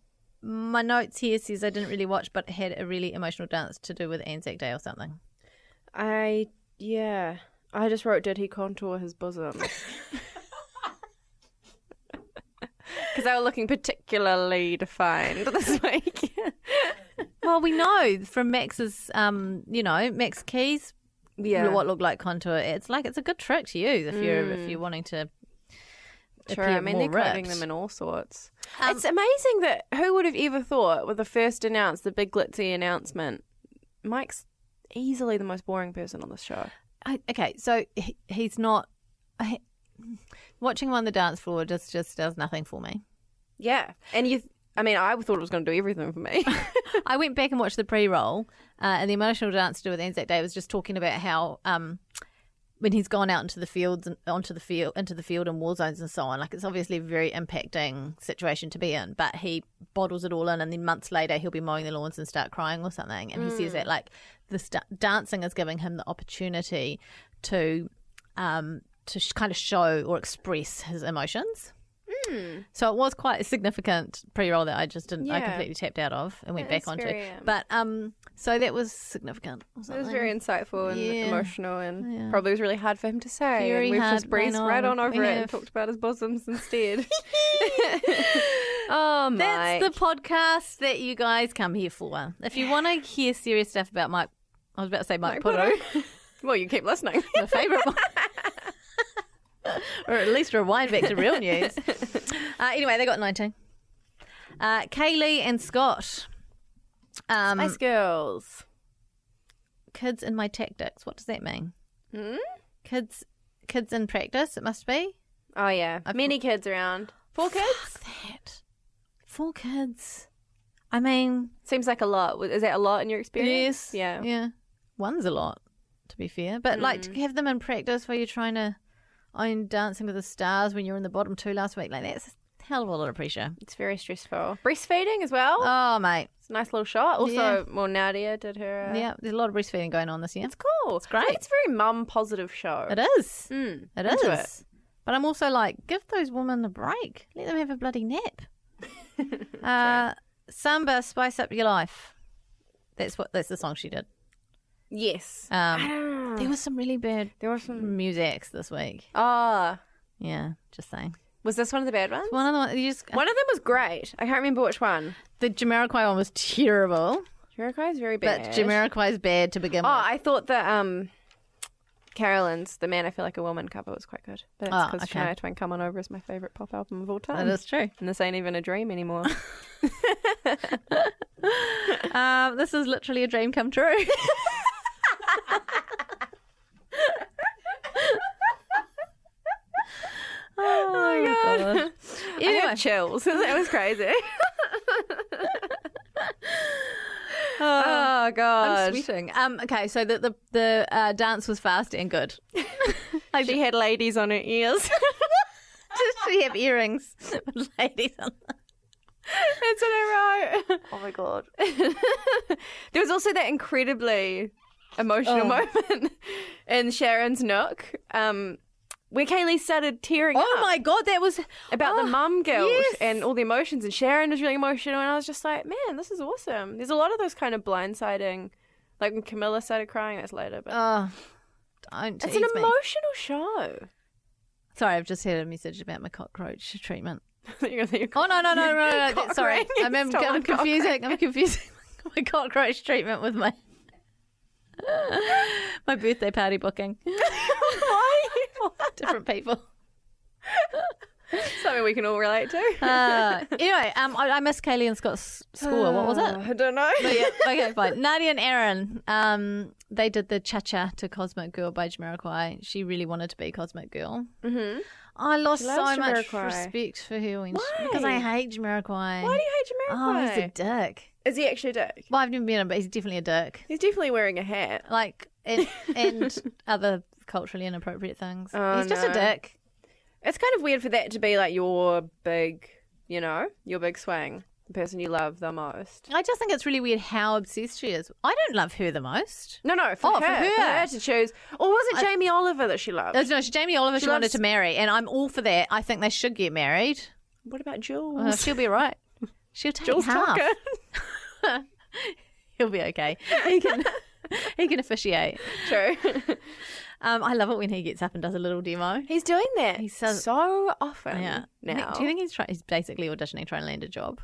notes here says I didn't really watch, but had a really emotional dance to do with Anzac Day or something. I just wrote, did he contour his bosom? Because they were looking particularly defined this week. Well, we know from Max's, Max Keys, what looked like contour. It's a good trick to use if you're wanting to. Sure, appear I mean, more they're quoting ripped. them in all sorts. It's amazing that who would have ever thought with the first the big glitzy announcement, Mike's easily the most boring person on this show. Okay, so he's not. Watching him on the dance floor just does nothing for me. Yeah. And I thought it was going to do everything for me. I went back and watched the pre-roll, and the emotional dance to do with Anzac Day was just talking about how when he's gone out into the fields and into the field and war zones and so on, like it's obviously a very impacting situation to be in, but he bottles it all in, and then months later he'll be mowing the lawns and start crying or something, and he says that like dancing is giving him the opportunity to kind of show or express his emotions. So it was quite a significant pre-roll that I just didn't. I completely tapped out of and went back onto. But so that was significant. It was very insightful and emotional, and probably was really hard for him to say. Very and we've hard, just breezed I know. right on over We it and have. talked about his bosoms instead. Oh, Mike. That's the podcast that you guys come here for. If you want to hear serious stuff about Mike, I was about to say Mike Puto, Well, you keep listening. my favourite one. Or at least rewind back to real news. Anyway, they got 19. Kaylee and Scott. Spice Girls. Kids in my tactics. What does that mean? Kids kids in practice, it must be. Oh, yeah. Many kids around. 4 kids? Fuck that. 4 kids. I mean... Seems like a lot. Is that a lot in your experience? Yes. Yeah. Yeah. One's a lot, to be fair. But, like, to have them in practice where you're trying to own Dancing with the Stars when you're in the bottom 2 last week, like, that's a hell of a lot of pressure. It's very stressful. Breastfeeding as well. Oh, mate. It's a nice little shot. Also, well, Nadia did her... Yeah, there's a lot of breastfeeding going on this year. It's cool. It's great. It's a very mum-positive show. It is. It into is. it. But I'm also like, give those women a break. Let them have a bloody nap. Samba, Spice Up Your Life. That's the song she did. Yes. There was some really bad There were some... musics this week. Ah. Yeah, just saying. Was this one of the bad ones? One of them, One of them was great. I can't remember which one. the Jamiroquai one was terrible. Jamiroquai is very bad. But Jamiroquai's bad to begin with. I thought that Carolyn's The Man I Feel Like a Woman cover was quite good. But it's because Shania Twain Come On Over is my favourite pop album of all time. That is true. And this ain't even a dream anymore. This is literally a dream come true. Oh my god. I have chills. That was crazy. Oh god. I'm sweating. Okay, so the dance was fast and good. She had ladies on her ears. Did she have earrings with ladies on them? That's what I wrote. Oh my god. There was also that incredibly emotional moment in Sharon's Nook, where Kaylee started tearing up. Oh my god, that was About the mum guilt yes. and all the emotions, and Sharon was really emotional, and I was just like, man, this is awesome. There's a lot of those kind of blindsiding, like when Camilla started crying, that's later, but don't it's tease an me. emotional show. Sorry, I've just had a message about my cockroach treatment. You're gonna Oh no, cock sorry. ring I'm stolen confusing. I'm confusing my cockroach treatment with my my birthday party booking. Why? Different people. Something we can all relate to. Anyway, I missed Kaylee and Scott's score. What was it? I don't know. But yeah, okay, fine. Nadia and Aaron, they did the Cha-Cha to Cosmic Girl by Jamiroquai. She really wanted to be Cosmic Girl. Mm-hmm. I lost She so loves much Jamiroquai. respect for her when Why? because I hate Jamiroquai. Why do you hate Oh, Jamiroquai? he's a dick. Is he actually a dick? Well, I've never met him, but he's definitely a dick. He's definitely wearing a hat. Like, and other culturally inappropriate things. Oh, he's just a no. dick. It's kind of weird for that to be like your big, your big swing, the person you love the most. I just think it's really weird how obsessed she is. I don't love her the most. No, for for her. her. For her to choose. Or was it Jamie Oliver that she loved? No, Jamie Oliver she wanted loves- to marry, and I'm all for that. I think they should get married. What about Jules? She'll be right. She'll take Jules half. Tucker. He'll be okay. He can officiate. True. I love it when he gets up and does a little demo. He's doing that so often Yeah. now. Do you think he's basically auditioning trying to land a job?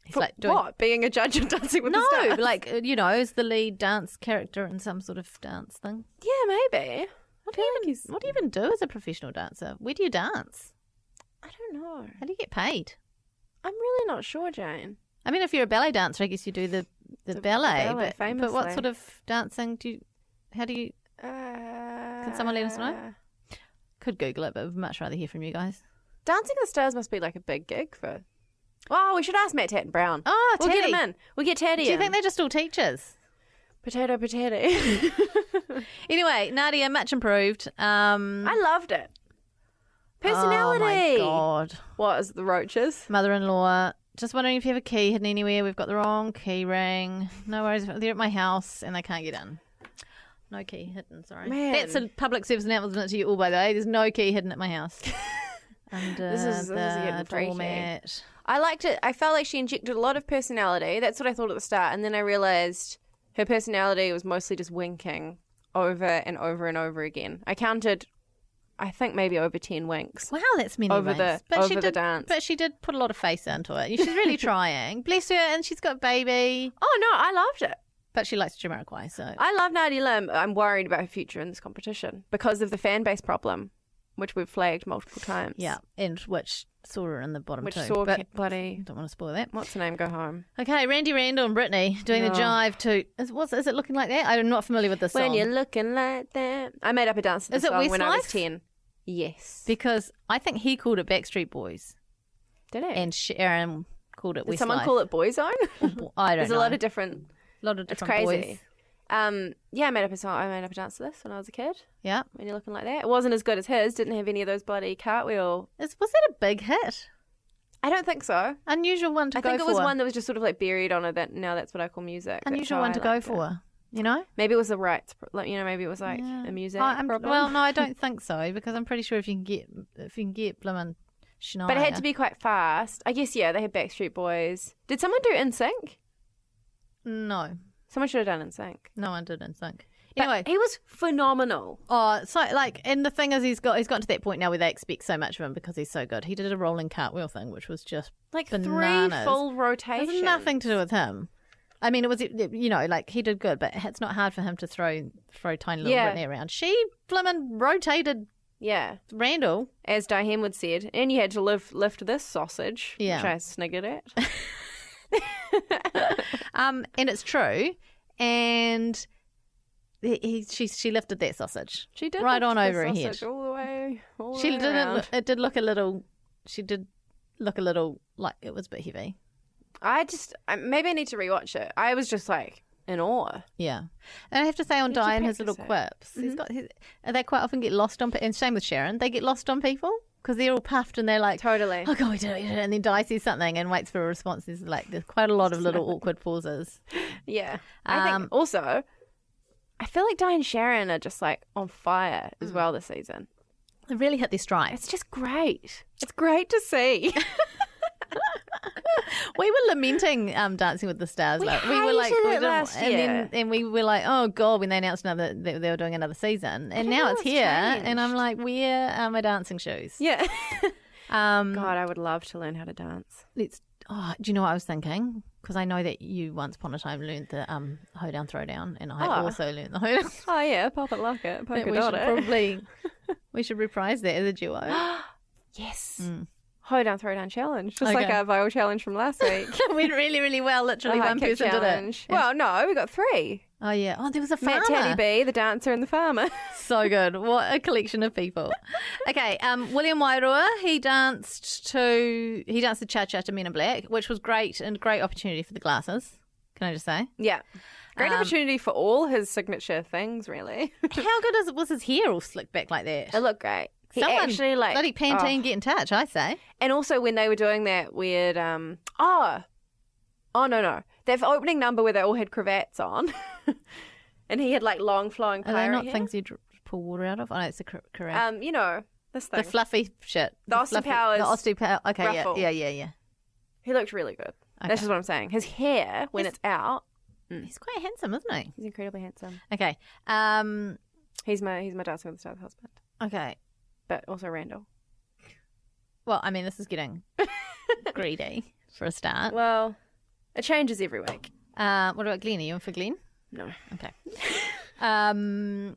He's For what? Being a judge of Dancing with the Stars? No, like, as the lead dance character in some sort of dance thing. Yeah, maybe. What do you even do as a professional dancer? Where do you dance? I don't know. How do you get paid? I'm really not sure, Jane. I mean, if you're a ballet dancer, I guess you do the ballet. ballet, but what famously. sort of dancing how do you... Can someone let us know? Could Google it, but would much rather hear from you guys. Dancing with the Stars must be like a big gig for... Oh, we should ask Matt Tatton Brown. Oh, we'll Teddy. get him in. We'll get Teddy Do you in. think they're just all teachers? Potato. Anyway, Nadia, much improved. I loved it. Personality. Oh, my God. What is the roaches? Mother-in-law. Just wondering if you have a key hidden anywhere. We've got the wrong key ring. No worries. They're at my house and they can't get in. No key hidden, sorry. Man. That's a public service announcement to you all, by the way. There's no key hidden at my house. Under This is getting the freaky. doormat. I liked it. I felt like she injected a lot of personality. That's what I thought at the start. And then I realised her personality was mostly just winking over and over and over again. I counted, I think, maybe over 10 winks. Wow, that's many Over winks. the dance. But she did put a lot of face into it. She's really trying. Bless her, and she's got a baby. Oh, no, I loved it. But she likes Jamiroquai, so... I love Nadia Lim. I'm worried about her future in this competition because of the fan base problem, which we've flagged multiple times. Yeah, and which saw her in the bottom Which too. saw but bloody... don't want to spoil that. What's the name? Go home. Okay, Randall and Brittany doing the jive to... Is it looking like that? I'm not familiar with this song. When you're looking like that. I made up a dance to this Is it song when I was Westlife? 10. Yes. Because I think he called it Backstreet Boys. Did it? And Sharon called it Westlife. Did someone call it Boyzone? I don't There's know. a lot of different It's crazy. boys. Yeah, I made up a song. I made up a dance to this when I was a kid. Yeah. When you're looking like that, it wasn't as good as his. Didn't have any of those bloody cartwheel. Was that a big hit? I don't think so. Unusual one to I go for. think it was one that was just sort of like buried on it. That now that's what I call music. That's Unusual how one I to go liked it. for. You know? Maybe it was the rights. Like maybe it was like a music problem. Well, no, I don't think so because I'm pretty sure if you can get Bloomin' Shania. But it had to be quite fast. I guess, yeah, they had Backstreet Boys. Did someone do NSYNC? No, Someone should have done NSYNC. no one did NSYNC. But Anyway, he was phenomenal. so like, and the thing is, he's gotten to that point now where they expect so much of him because he's so good. He did a rolling cartwheel thing, which was just Like bananas. 3 full rotations. It has nothing to do with him. I mean, it was, like he did good, but it's not hard for him to throw tiny little Yeah. Brittany around. She blimmin' rotated Yeah. Randall. As Diane would said. And you had to lift this sausage, Yeah. which I sniggered at. And it's true. And she lifted that sausage. She did right lift on the over her head. sausage all the way She didn't. around. It did look a little. She did look a little like it was a bit heavy. Maybe I need to rewatch it. I was just like in awe. Yeah, and I have to say on You have to Diane, his little practice it. quips. They quite often get lost on. And same with Sharon, they get lost on people because they're all puffed and they're like, Totally. "Oh God, we did it!" And then Di says something and waits for a response. There's quite a lot of little awkward pauses. Yeah. I think also, I feel like Diane and Sharon are just like on fire as well this season. They really hit their stride. It's just great. It's great to see. We were lamenting Dancing with the Stars. We were hated it last year. and we were like, oh God, when they announced that they were doing another season, and now it's here, and I'm like, where are my dancing shoes? Yeah. God, I would love to learn how to dance. do you know what I was thinking? Because I know that you once upon a time learned the hoedown throwdown, and I also learned the hoedown. Oh yeah, pop it, lock it, polka we dot should it. we should reprise that as a duo. Yes. Hoedown throwdown challenge, just like Okay. our viral challenge from last week. It went really, really well. Literally The high one kick person challenge. did it. Well, no, we got 3. Oh yeah. Oh, there was a farmer. Matt Teddy B, the dancer, and the farmer. So good. What a collection of people. Okay, William Wairua, he danced the cha-cha to Men in Black, which was great and great opportunity for the glasses. Can I just say? Yeah. Great opportunity for all his signature things, really. How good was his hair all slicked back like that? It looked great. He Someone, actually like bloody Pantene, get in touch, I say. And also when they were doing that weird no. That opening number where they all had cravats on. And he had like long flowing Are they pirate not hair. things you pull water out of? Oh no, it's a carafe. This thing. The fluffy shit. The Austin Powers The Austin Powers. Okay, ruffle. yeah. He looked really good. Okay. That's just what I'm saying. His hair, when it's out, He's quite handsome, isn't he? he's incredibly handsome. Okay. He's my Dancing with the Stars husband. Okay. But also Randall. Well, I mean, this is getting greedy for a start. Well, it changes every week. What about Glenn? Are you in for Glenn? No. Okay. I don't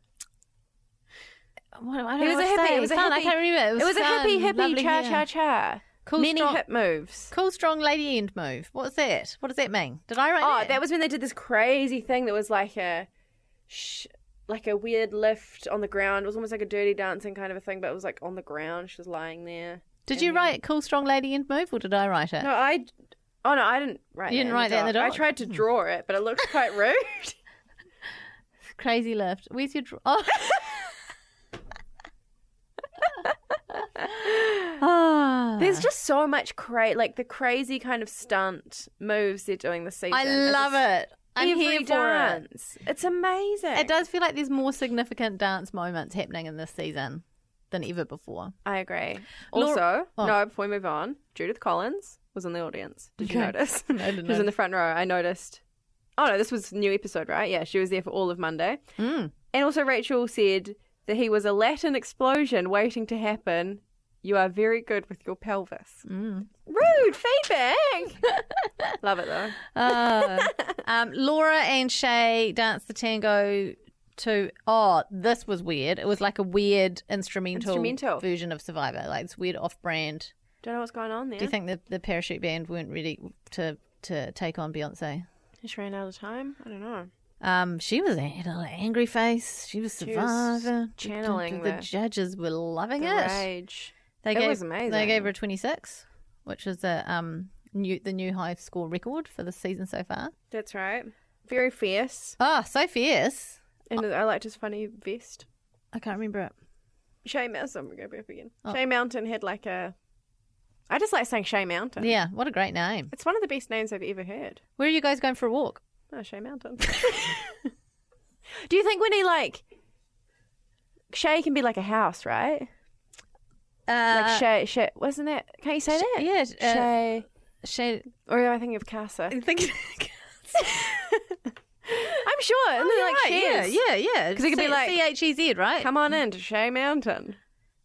know what to say. It was a fun. hippie. I can't remember. It was a fun, hippie lovely hair. cha-cha-cha. Cool, Many strong, hip moves. cool, strong lady end move. What's that? What does that mean? Did I write that? Oh, that was when they did this crazy thing that was like a weird lift on the ground. It was almost like a dirty dancing kind of a thing, but it was like on the ground. She was lying there. Did you write cool, strong lady end move, or did I write it? No, I didn't write. You didn't write that in the I doc? tried to draw it, but it looked quite rude. Crazy lift. Where's your oh. There's just so much the crazy kind of stunt moves they're doing this season. I love it. I'm Every here for it. dance. It's amazing. It does feel like there's more significant dance moments happening in this season than ever before. I agree. Laura- Also, before we move on, Judith Collins was in the audience. Did you Okay. notice? I didn't She was in the front row. I noticed. Oh, no, this was a new episode, right? Yeah, she was there for all of Monday. Mm. And also Rachel said that he was a Latin explosion waiting to happen. You are very good with your pelvis. Mm. Rude feedback. Love it, though. Laura and Shay danced the tango to, this was weird. It was like a weird instrumental Instrumental. version of Survivor, like this weird off-brand Don't know what's going on there. Do you think the parachute band weren't ready to take on Beyonce? Just ran out of time? I don't know. She had an angry face. She was Survivor. channeling the judges were loving it. Rage. It was amazing. They gave her a 26, which is the new high score record for the season so far. That's right. Very fierce. Oh, so fierce. And I liked his funny vest. I can't remember it. Shay Mountain. We go back again. Oh. Shay Mountain had like a... I just like saying Shay Mountain. Yeah, what a great name. It's one of the best names I've ever heard. Where are you guys going for a walk? Oh, Shay Mountain. Do you think when he like... Shay can be like a house, right? Like Shay, wasn't it? Can't you say that? Yeah. Shay. Or am I thinking of Casa? I'm thinking I'm sure. Isn't it like Shares? Yeah. Because it could be like... C-H-E-Z, right? Come on in to Shay Mountain.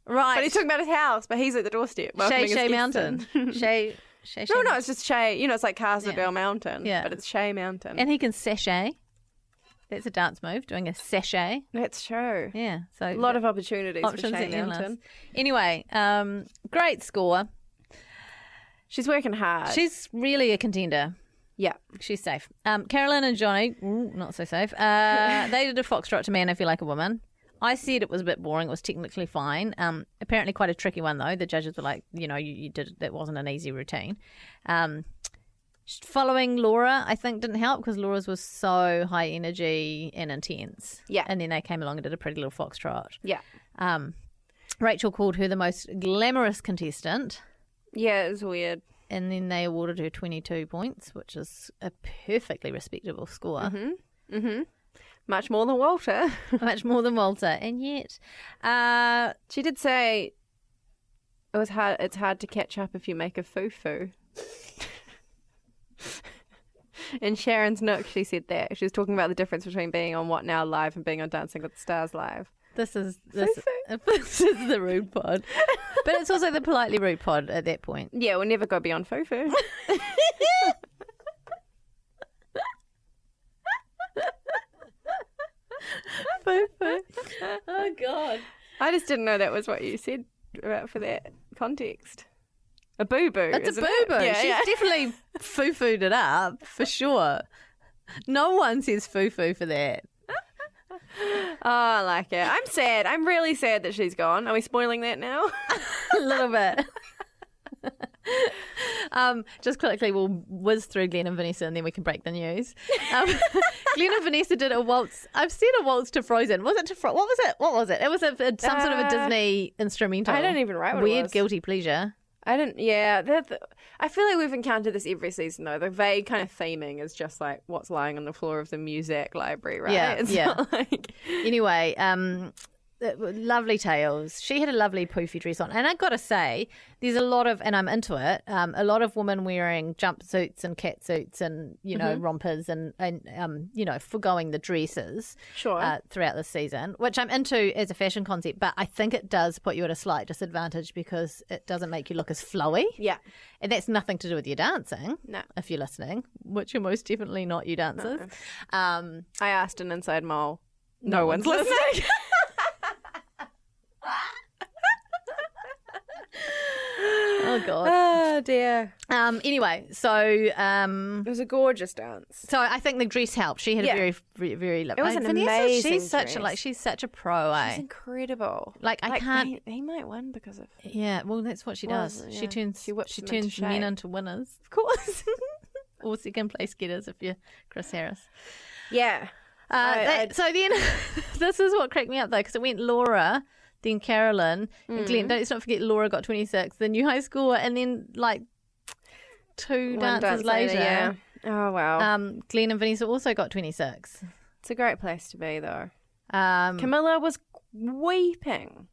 Right. But he's talking about his house, but he's at the doorstep. Shay Mountain. Shay. No, it's just Shay. You know, it's like Casa del Mountain. Yeah. But it's Shay Mountain. And he can sashay. That's a dance move, doing a sashay. That's true. Yeah. So A lot of opportunities for options Shay at endless. Mountain. Anyway, great score. She's working hard. She's really a contender. Yeah. She's safe. Carolyn and Johnny, not so safe. They did a foxtrot to Man I Feel Like a Woman. I said it was a bit boring. It was technically fine. Apparently quite a tricky one, though. The judges were like, you did, that wasn't an easy routine. Following Laura, I think, didn't help because Laura's was so high energy and intense. Yeah. And then they came along and did a pretty little foxtrot. Yeah. Rachel called her the most glamorous contestant. Yeah, it was weird. And then they awarded her 22 points, which is a perfectly respectable score. Mm-hmm. Much more than Walter. Much more than Walter. And yet... she did say it was hard. It's hard to catch up if you make a foo-foo. In Sharon's Nook, she said that. She was talking about the difference between being on What Now Live and being on Dancing with the Stars Live. This is the rude pod. But it's also the politely rude pod at that point. Yeah, we'll never go beyond foo-foo. Foo-foo. Oh, God. I just didn't know that was what you said about for that context. A boo-boo. It's a boo-boo. She's definitely foo-fooed it up, for sure. No one says foo-foo for that. Oh, I like it. I'm sad. I'm really sad that she's gone. Are we spoiling that now? A little bit. Just quickly, we'll whiz through Glen and Vanessa and then we can break the news. Glen and Vanessa did a waltz. I've said a waltz to Frozen. Was it to What was it? What was it? It was some sort of a Disney instrumental. I don't even write what Weird it was. guilty pleasure. I didn't. Yeah, I feel like we've encountered this every season though. The vague kind of theming is just like what's lying on the floor of the music library, right? Yeah, It's yeah. not like... Anyway, lovely tales. She had a lovely poofy dress on. And I've got to say, there's a lot of, and I'm into it, a lot of women wearing jumpsuits and catsuits and, rompers and foregoing the dresses throughout the season, which I'm into as a fashion concept. But I think it does put you at a slight disadvantage because it doesn't make you look as flowy. Yeah. And that's nothing to do with your dancing, No. if you're listening, which are most definitely not you dancers. No. I asked an inside mole. No one's listening. Oh, God. Oh, dear. Anyway, so... it was a gorgeous dance. So I think the dress helped. She had a very, very, very lovely... It was an Vanessa, amazing she's such dress. she's such a pro, eh? She's incredible. Like, I can't... He might win because of... Yeah, well, that's what she does. Well, She yeah. turns She whips them into turns men shape. into winners. Of course. Or second place getters if you're Chris Harris. Yeah. So then, this is what cracked me up, though, because it went Laura... Then Carolyn and Glen. Let's not forget Laura got 26, the new high score, and then like two One dances dance later, yeah. Oh, wow. Glen and Vanessa also got 26. It's a great place to be, though. Um, Camilla was weeping.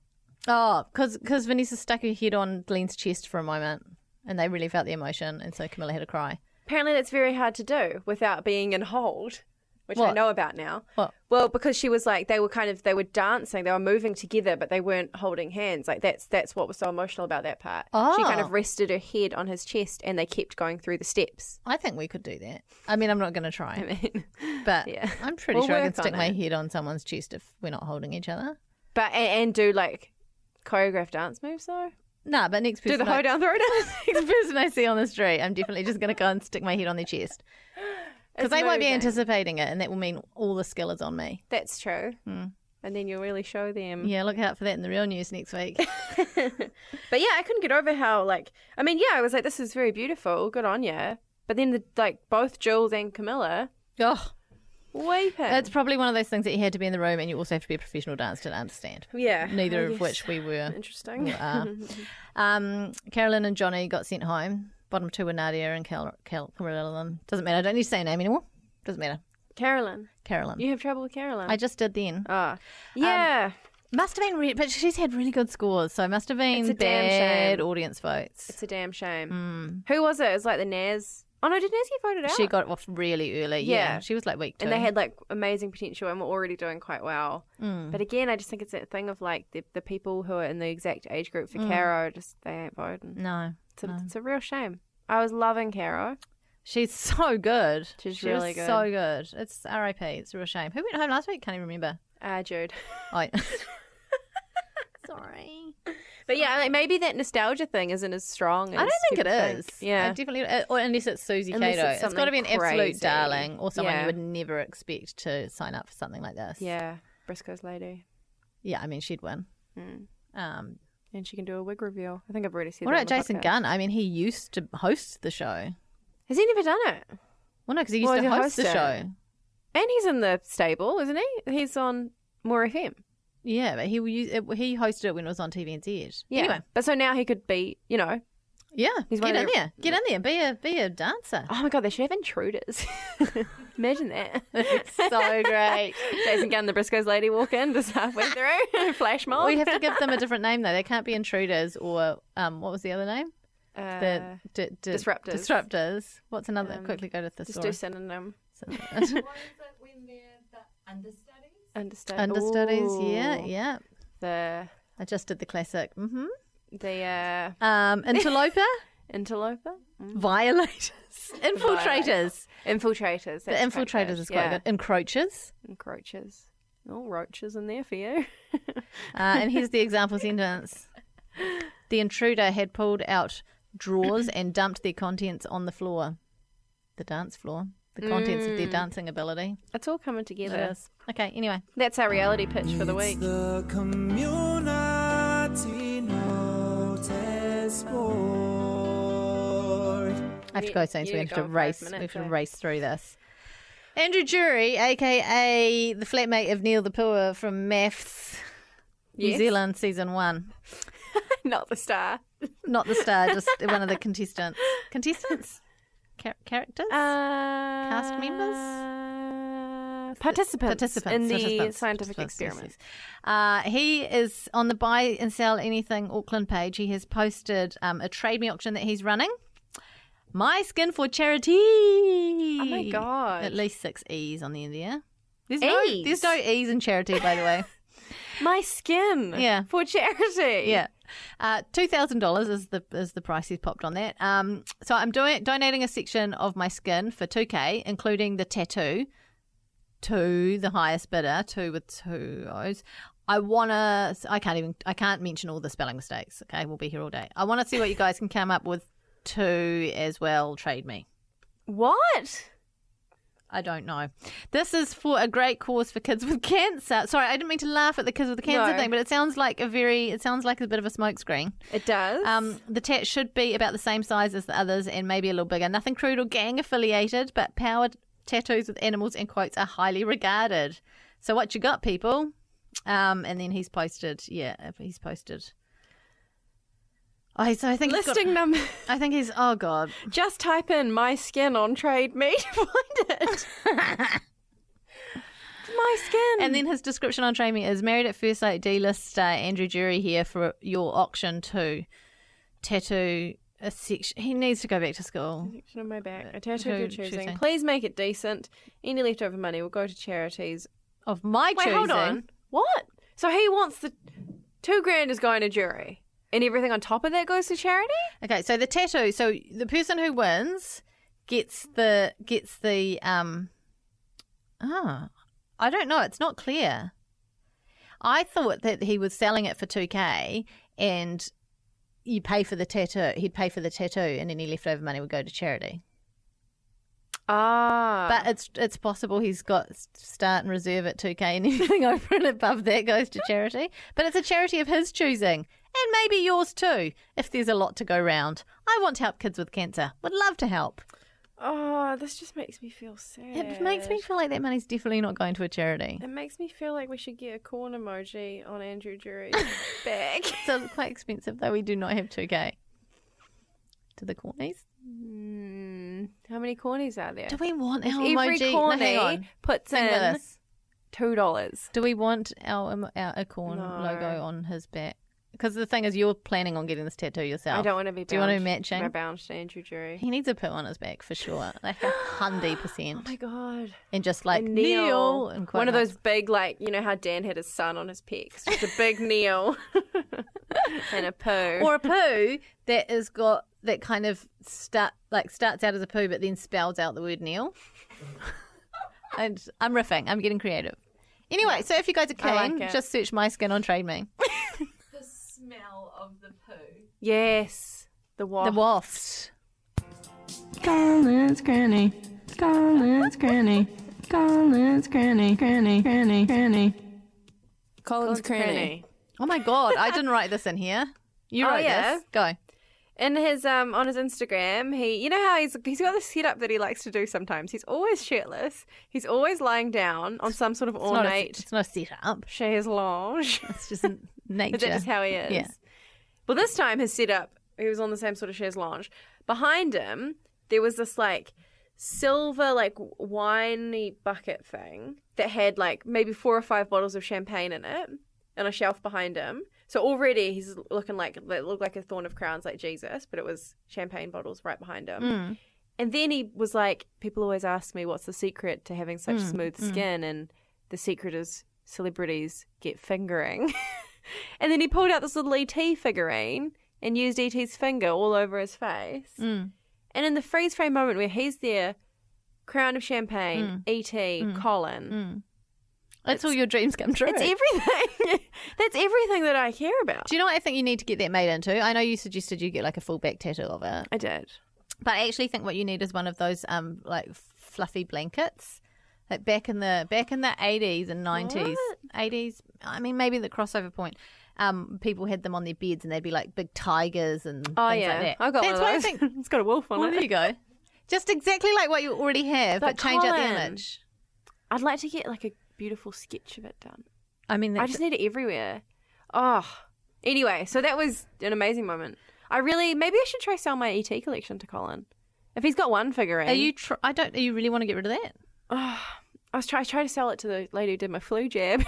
Oh, because Vanessa stuck her head on Glen's chest for a moment, and they really felt the emotion, and so Camilla had a cry. Apparently that's very hard to do without being in hold, which I What? know about now. What? Well, because she was like, they were dancing, they were moving together, but they weren't holding hands. Like that's what was so emotional about that part. She kind Oh. of rested her head on his chest and they kept going through the steps. I think we could do that. I mean, I'm not going to try, I mean, but yeah. I'm pretty We'll sure I can work stick on my it. head on someone's chest if we're not holding each other. but and do like choreographed dance moves though. No, but next Do person, the hoe down, throw down. next person I see on the street, I'm definitely just going to go and stick my head on their chest. Because they won't be anticipating it, and that will mean all the skill is on me. That's true. And then you'll really show them. Yeah, look out for that in the real news next week. But yeah, I couldn't get over how, I was like, this is very beautiful. Good on you. But then, both Jules and Camilla Oh, weeping. it's probably one of those things that you had to be in the room, and you also have to be a professional dancer to understand. Yeah. Neither I of guess. which we were. Interesting. Carolyn and Johnny got sent home. Bottom two were Nadia and Carolyn. Doesn't matter. I don't need to say her name anymore. Doesn't matter. Carolyn. Carolyn. You have trouble with Carolyn? I just did then. Oh. Yeah. Must have been, but she's had really good scores, so it must have been It's a damn bad shame. audience votes. It's a damn shame. Who was it? It was like the Naz. Oh, no, did Naz get voted out? She got off really early. Yeah. She was like week 2. And they had amazing potential and were already doing quite well. But again, I just think it's that thing of the people who are in the exact age group for Caro, they ain't voting. No. It's a real shame. I was loving Caro. She's so good. She's She really was good. so good. It's RIP. It's a real shame. Who went home last week? Can't even remember. Jude. Oh. Sorry. But yeah, maybe that nostalgia thing isn't as strong as I don't think it people is. think. Yeah. I definitely, or unless it's Susie Unless Cato. it's It's got to be an something absolute crazy. darling or someone Yeah. you would never expect to sign up for something like this. Yeah. Briscoe's lady. Yeah, I mean, she'd win. And she can do a wig reveal. I think I've already said What that about on the Jason podcast. Gunn? I mean, he used to host the show. Has he never done it? Well, no, because he used Well, to he host the hosted. show. And he's in the stable, isn't he? He's on More FM. Yeah, but he hosted it when it was on TVNZ. Yeah. Anyway, But so now he could be, yeah, He's get one in of there. Get in there. Be a dancer. oh my God, they should have intruders. Imagine that. It's so great. Jason Gunn, the Briscoe's lady, walk in just halfway through. Flash mob. We have to give them a different name though. They can't be intruders or what was the other name? The Disruptors. Disruptors. What's another? Quickly go to the Just story. do synonym. Understudies. Ooh. Yeah. The I just did the classic. Interloper, interloper. violators, infiltrators. Infiltrators. The That's infiltrators is quite good. Encroachers. Encroaches. Oh, roaches in there for you. And here's the example sentence. The intruder had pulled out drawers and dumped their contents on the floor. The dance floor. The contents of their dancing ability. It's all coming It together. is. Okay, anyway. That's our reality pitch for the week. The community notice board. I have to go soon, so we you have go to in 5 race. minutes, We have to eh? race through this. Andrew Jury, aka the flatmate of Neil the Poor from Maths, New Yes. Zealand season 1. Not the star. Not the star, just one of the contestants. Contestants? Characters? Cast members? Participants in the Participants. scientific Participants, experiment. yes. He is on the Buy and Sell Anything Auckland page. He has posted a Trade Me auction that he's running. My Skin for Charity. Oh my God. At least 6 E's on the end there. There's E's? no E's in charity, by the way. My skin. Yeah. For charity. Yeah. $2,000 is the price he's popped on that. So I'm donating a section of my skin for $2,000, including the tattoo, to the highest bidder, 2 with 2 O's. I can't mention all the spelling mistakes. Okay, we'll be here all day. I want to see what you guys can come up with 2 as well. Trade me. What? I don't know. This is for a great cause for kids with cancer. Sorry, I didn't mean to laugh at the kids with the cancer No. thing, but it sounds like a bit of a smokescreen. It does. The tat should be about the same size as the others and maybe a little bigger. Nothing crude or gang affiliated, but powered tattoos with animals and quotes are highly regarded. So what you got, people? And then he's posted. Oh, so I think Listing number. I think he's. Oh God. Just type in my skin on Trade Me to find it. My skin. And then his description on Trade Me is Married at First Sight D-list star Andrew Jury here for your auction to tattoo a section. He needs to go back to school. Section on my back. A tattoo Who of your choosing? choosing. Please make it decent. Any leftover money will go to charities. Of my Wait, choosing. hold on. What? So he wants the $2,000 is going to jury, and everything on top of that goes to charity. Okay, so the tattoo. So the person who wins gets the. I don't know. It's not clear. I thought that he was selling it for $2,000 and you pay for the tattoo. He'd pay for the tattoo, and any leftover money would go to charity. But it's possible he's got start and reserve at 2K, and anything over and above that goes to charity. But it's a charity of his choosing, and maybe yours too, if there's a lot to go round. I want to help kids with cancer. Would love to help. Oh, this just makes me feel sad. It makes me feel like that money's definitely not going to a charity. It makes me feel like we should get a corn emoji on Andrew Jury's bag. So it's quite expensive, though. We do not have 2K. To the cornies? How many cornies are there? Do we want our Every emoji? corny puts Think of in this. $2. Do we want a corn No. logo on his back? Because the thing is, you're planning on getting this tattoo yourself. I don't want to be bound. Do you want to be matching? We're bound to Andrew Jury. He needs a put on his back for sure. Like 100%. Oh my God. And just like And Neil. And quote one of marks. those big, like, you know how Dan had his son on his pecs? Just a big Neil. And a poo. Or a poo that has got that kind of starts out as a poo but then spells out the word Neil. And I'm riffing. I'm getting creative. Anyway, so if you guys are I keen, like it. just search my skin on Trade Me. The smell of the poo. Yes. The waft. The waft. Colin's Granny, Colin's Granny, Colin's Granny, Granny, Granny, Granny. Colin's Cranny. Oh my God, I didn't write this in here. You Oh, wrote yeah? this. Go. In his on his Instagram, you know how he's got this setup that he likes to do sometimes. He's always shirtless. He's always lying down on some sort of ornate It's not a setup. chaise lounge. It's just nature. Is that just how he is? Yeah. Well, this time his setup, he was on the same sort of chaise lounge. Behind him, there was this like silver like winey bucket thing that had like maybe 4 or 5 bottles of champagne in it, on a shelf behind him. So already he's looking like it looked like a thorn of crowns, like Jesus, but it was champagne bottles right behind him. And then he was like, people always ask me what's the secret to having such smooth skin, and the secret is celebrities get fingering. And then he pulled out this little ET figurine and used ET's finger all over his face. And in the freeze frame moment where he's there, crown of champagne, ET, Colin. That's all your dreams come true. It's everything. That's everything that I care about. Do you know what I think you need to get that made into? I know you suggested you get like a full back tattoo of it. I did. But I actually think what you need is one of those like fluffy blankets. Like back in the 80s and 90s. What? 80s, I mean maybe the crossover point. People had them on their beds and they'd be like big tigers and things like that. I got That's one why of those. I think It's got a wolf on well, it. there you go. Just exactly like what you already have, but change out the Colin, image. I'd like to get like a beautiful sketch of it done. I mean, I just need it everywhere. Oh. Anyway, so that was an amazing moment. Maybe I should try sell my ET collection to Colin. If he's got one figurine. Are you really want to get rid of that? I tried to sell it to the lady who did my flu jab.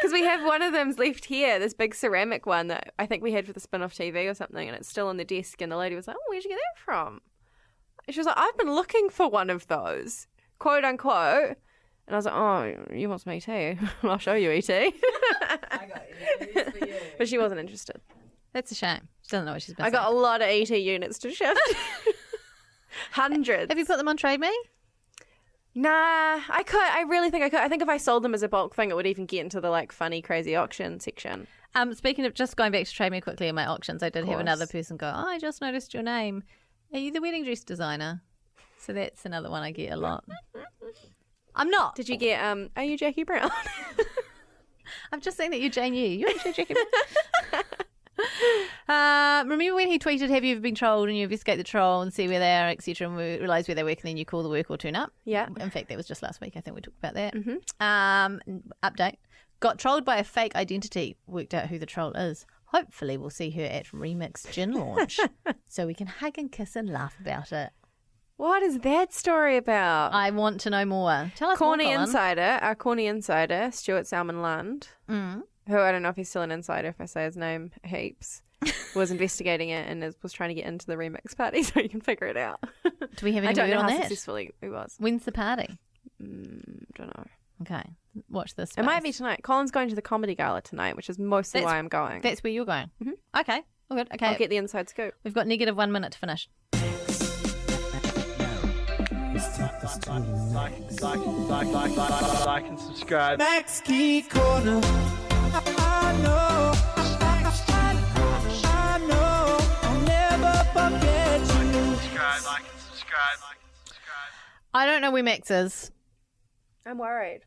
Because we have one of them's left here, this big ceramic one that I think we had for the spin-off TV or something, and it's still on the desk, and the lady was like, oh, where'd you get that from? And she was like, I've been looking for one of those, quote unquote. And I was like, oh, you want some ET? I'll show you ET. I got it for you. But she wasn't interested. That's a shame. She doesn't know what she's been I got a lot of ET units to shift. Hundreds. Have you put them on Trade Me? Nah, I could. I really think I could. I think if I sold them as a bulk thing, it would even get into the like funny, crazy auction section. Speaking of just going back to Trade Me quickly in my auctions, I did have course. another person go, oh, I just noticed your name. Are you the wedding dress designer? So that's another one I get a lot. I'm not. Did you get, are you Jackie Brown? I've just seen that you're Jane Yu. You're actually Jackie Brown. Remember when he tweeted, have you ever been trolled, and you investigate the troll and see where they are, etc., and we realise where they work, and then you call the work or turn up? Yeah. In fact, that was just last week. I think we talked about that. Update. Got trolled by a fake identity. Worked out who the troll is. Hopefully we'll see her at Remix Gin launch so we can hug and kiss and laugh about it. What is that story about? I want to know more. Tell us Corny more, Colin. Insider, our corny insider, Stuart Salmon Lund, who I don't know if he's still an insider if I say his name heaps, was investigating it and was trying to get into the remix party so you can figure it out. Do we have any I don't word know on how that? successful he was. When's the party? Don't know. Okay. Watch this. It might be tonight. Colin's going to the comedy gala tonight, which is mostly why I'm going. That's where you're going. Okay. All good. Okay. I'll get the inside scoop. We've got negative 1 minute to finish. Like and subscribe. Max Key Corner. I know. I don't know where Max is. I'm worried.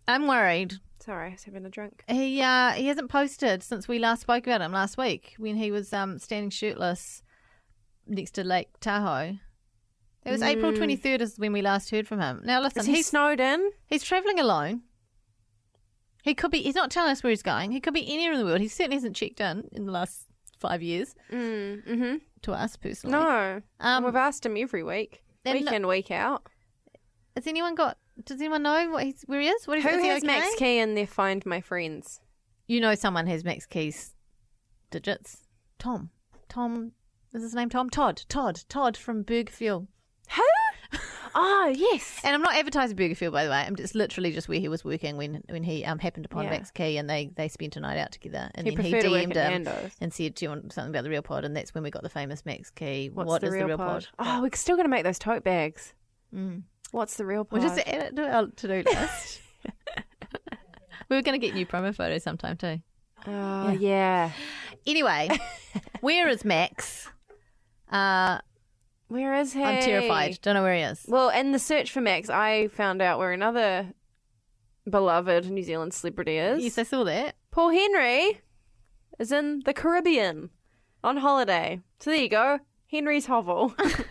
Sorry, I was having a drink. He hasn't posted since we last spoke about him last week when he was standing shirtless next to Lake Tahoe. It was April 23rd is when we last heard from him. Now listen, Is he snowed in? He's travelling alone. He could be. He's not telling us where he's going. He could be anywhere in the world. He certainly hasn't checked in the last 5 years. Mm-hmm. To us personally. No. We've asked him every week, week in, week out. Does anyone know where he is? Who has Max Key in their Find My Friends? You know someone has Max Key's digits. Tom. Is his name Tom? Todd from Berg Fuel. Who? Oh, yes. And I'm not advertising Burger Fuel, by the way. I'm just literally just where he was working when he happened upon Max Key, and they spent a night out together. And then he DM'd him and said, "Do you want something about the Real Pod?" And that's when we got the famous Max Key. What is the Real Pod? Oh, we're still going to make those tote bags. What's the Real Pod? We'll just add it to our to-do list. We were going to get new promo photos sometime too. Oh, yeah. Anyway, where is Max? Where is he? I'm terrified. Don't know where he is. Well, in the search for Max, I found out where another beloved New Zealand celebrity is. Yes, I saw that. Paul Henry is in the Caribbean on holiday. So there you go. Henry's Hovel. Henry's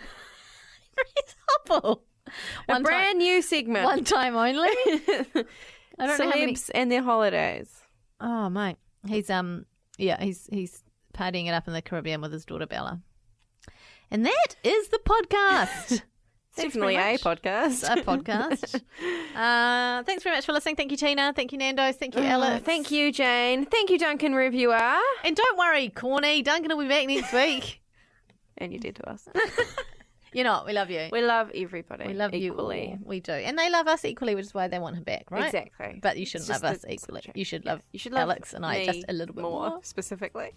Hovel. A brand new segment. One time only. I don't know how many... Celebs and their holidays. Oh, mate. He's he's partying it up in the Caribbean with his daughter Bella. And that is the podcast. Definitely a podcast. A podcast. Thanks very much for listening. Thank you, Tina. Thank you, Nando's. Thank you, Alex. Thank you, Jane. Thank you, Duncan, wherever you are. And don't worry, Corny. Duncan will be back next week. And you did to us. You know what? We love you. We love everybody. We love equally. You all. We do. And they love us equally, which is why they want him back, right? Exactly. But you shouldn't love us equally. You should love Alex and I just a little bit more. Specifically.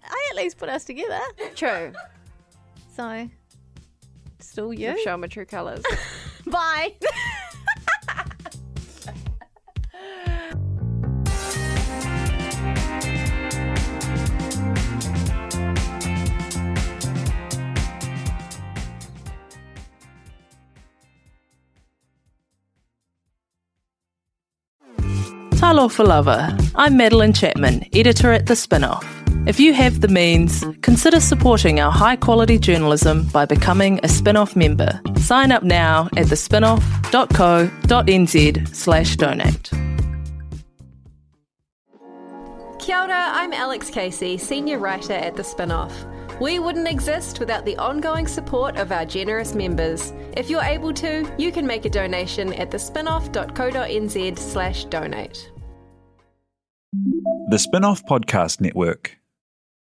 I at least put us together. True. So, still you. You've shown my true colours. Bye. Talo for Lover. I'm Madeline Chapman, editor at The Spinoff. If you have the means, consider supporting our high-quality journalism by becoming a Spinoff member. Sign up now at thespinoff.co.nz/donate. Kia ora, I'm Alex Casey, senior writer at The Spinoff. We wouldn't exist without the ongoing support of our generous members. If you're able to, you can make a donation at thespinoff.co.nz/donate. The Spinoff Podcast Network.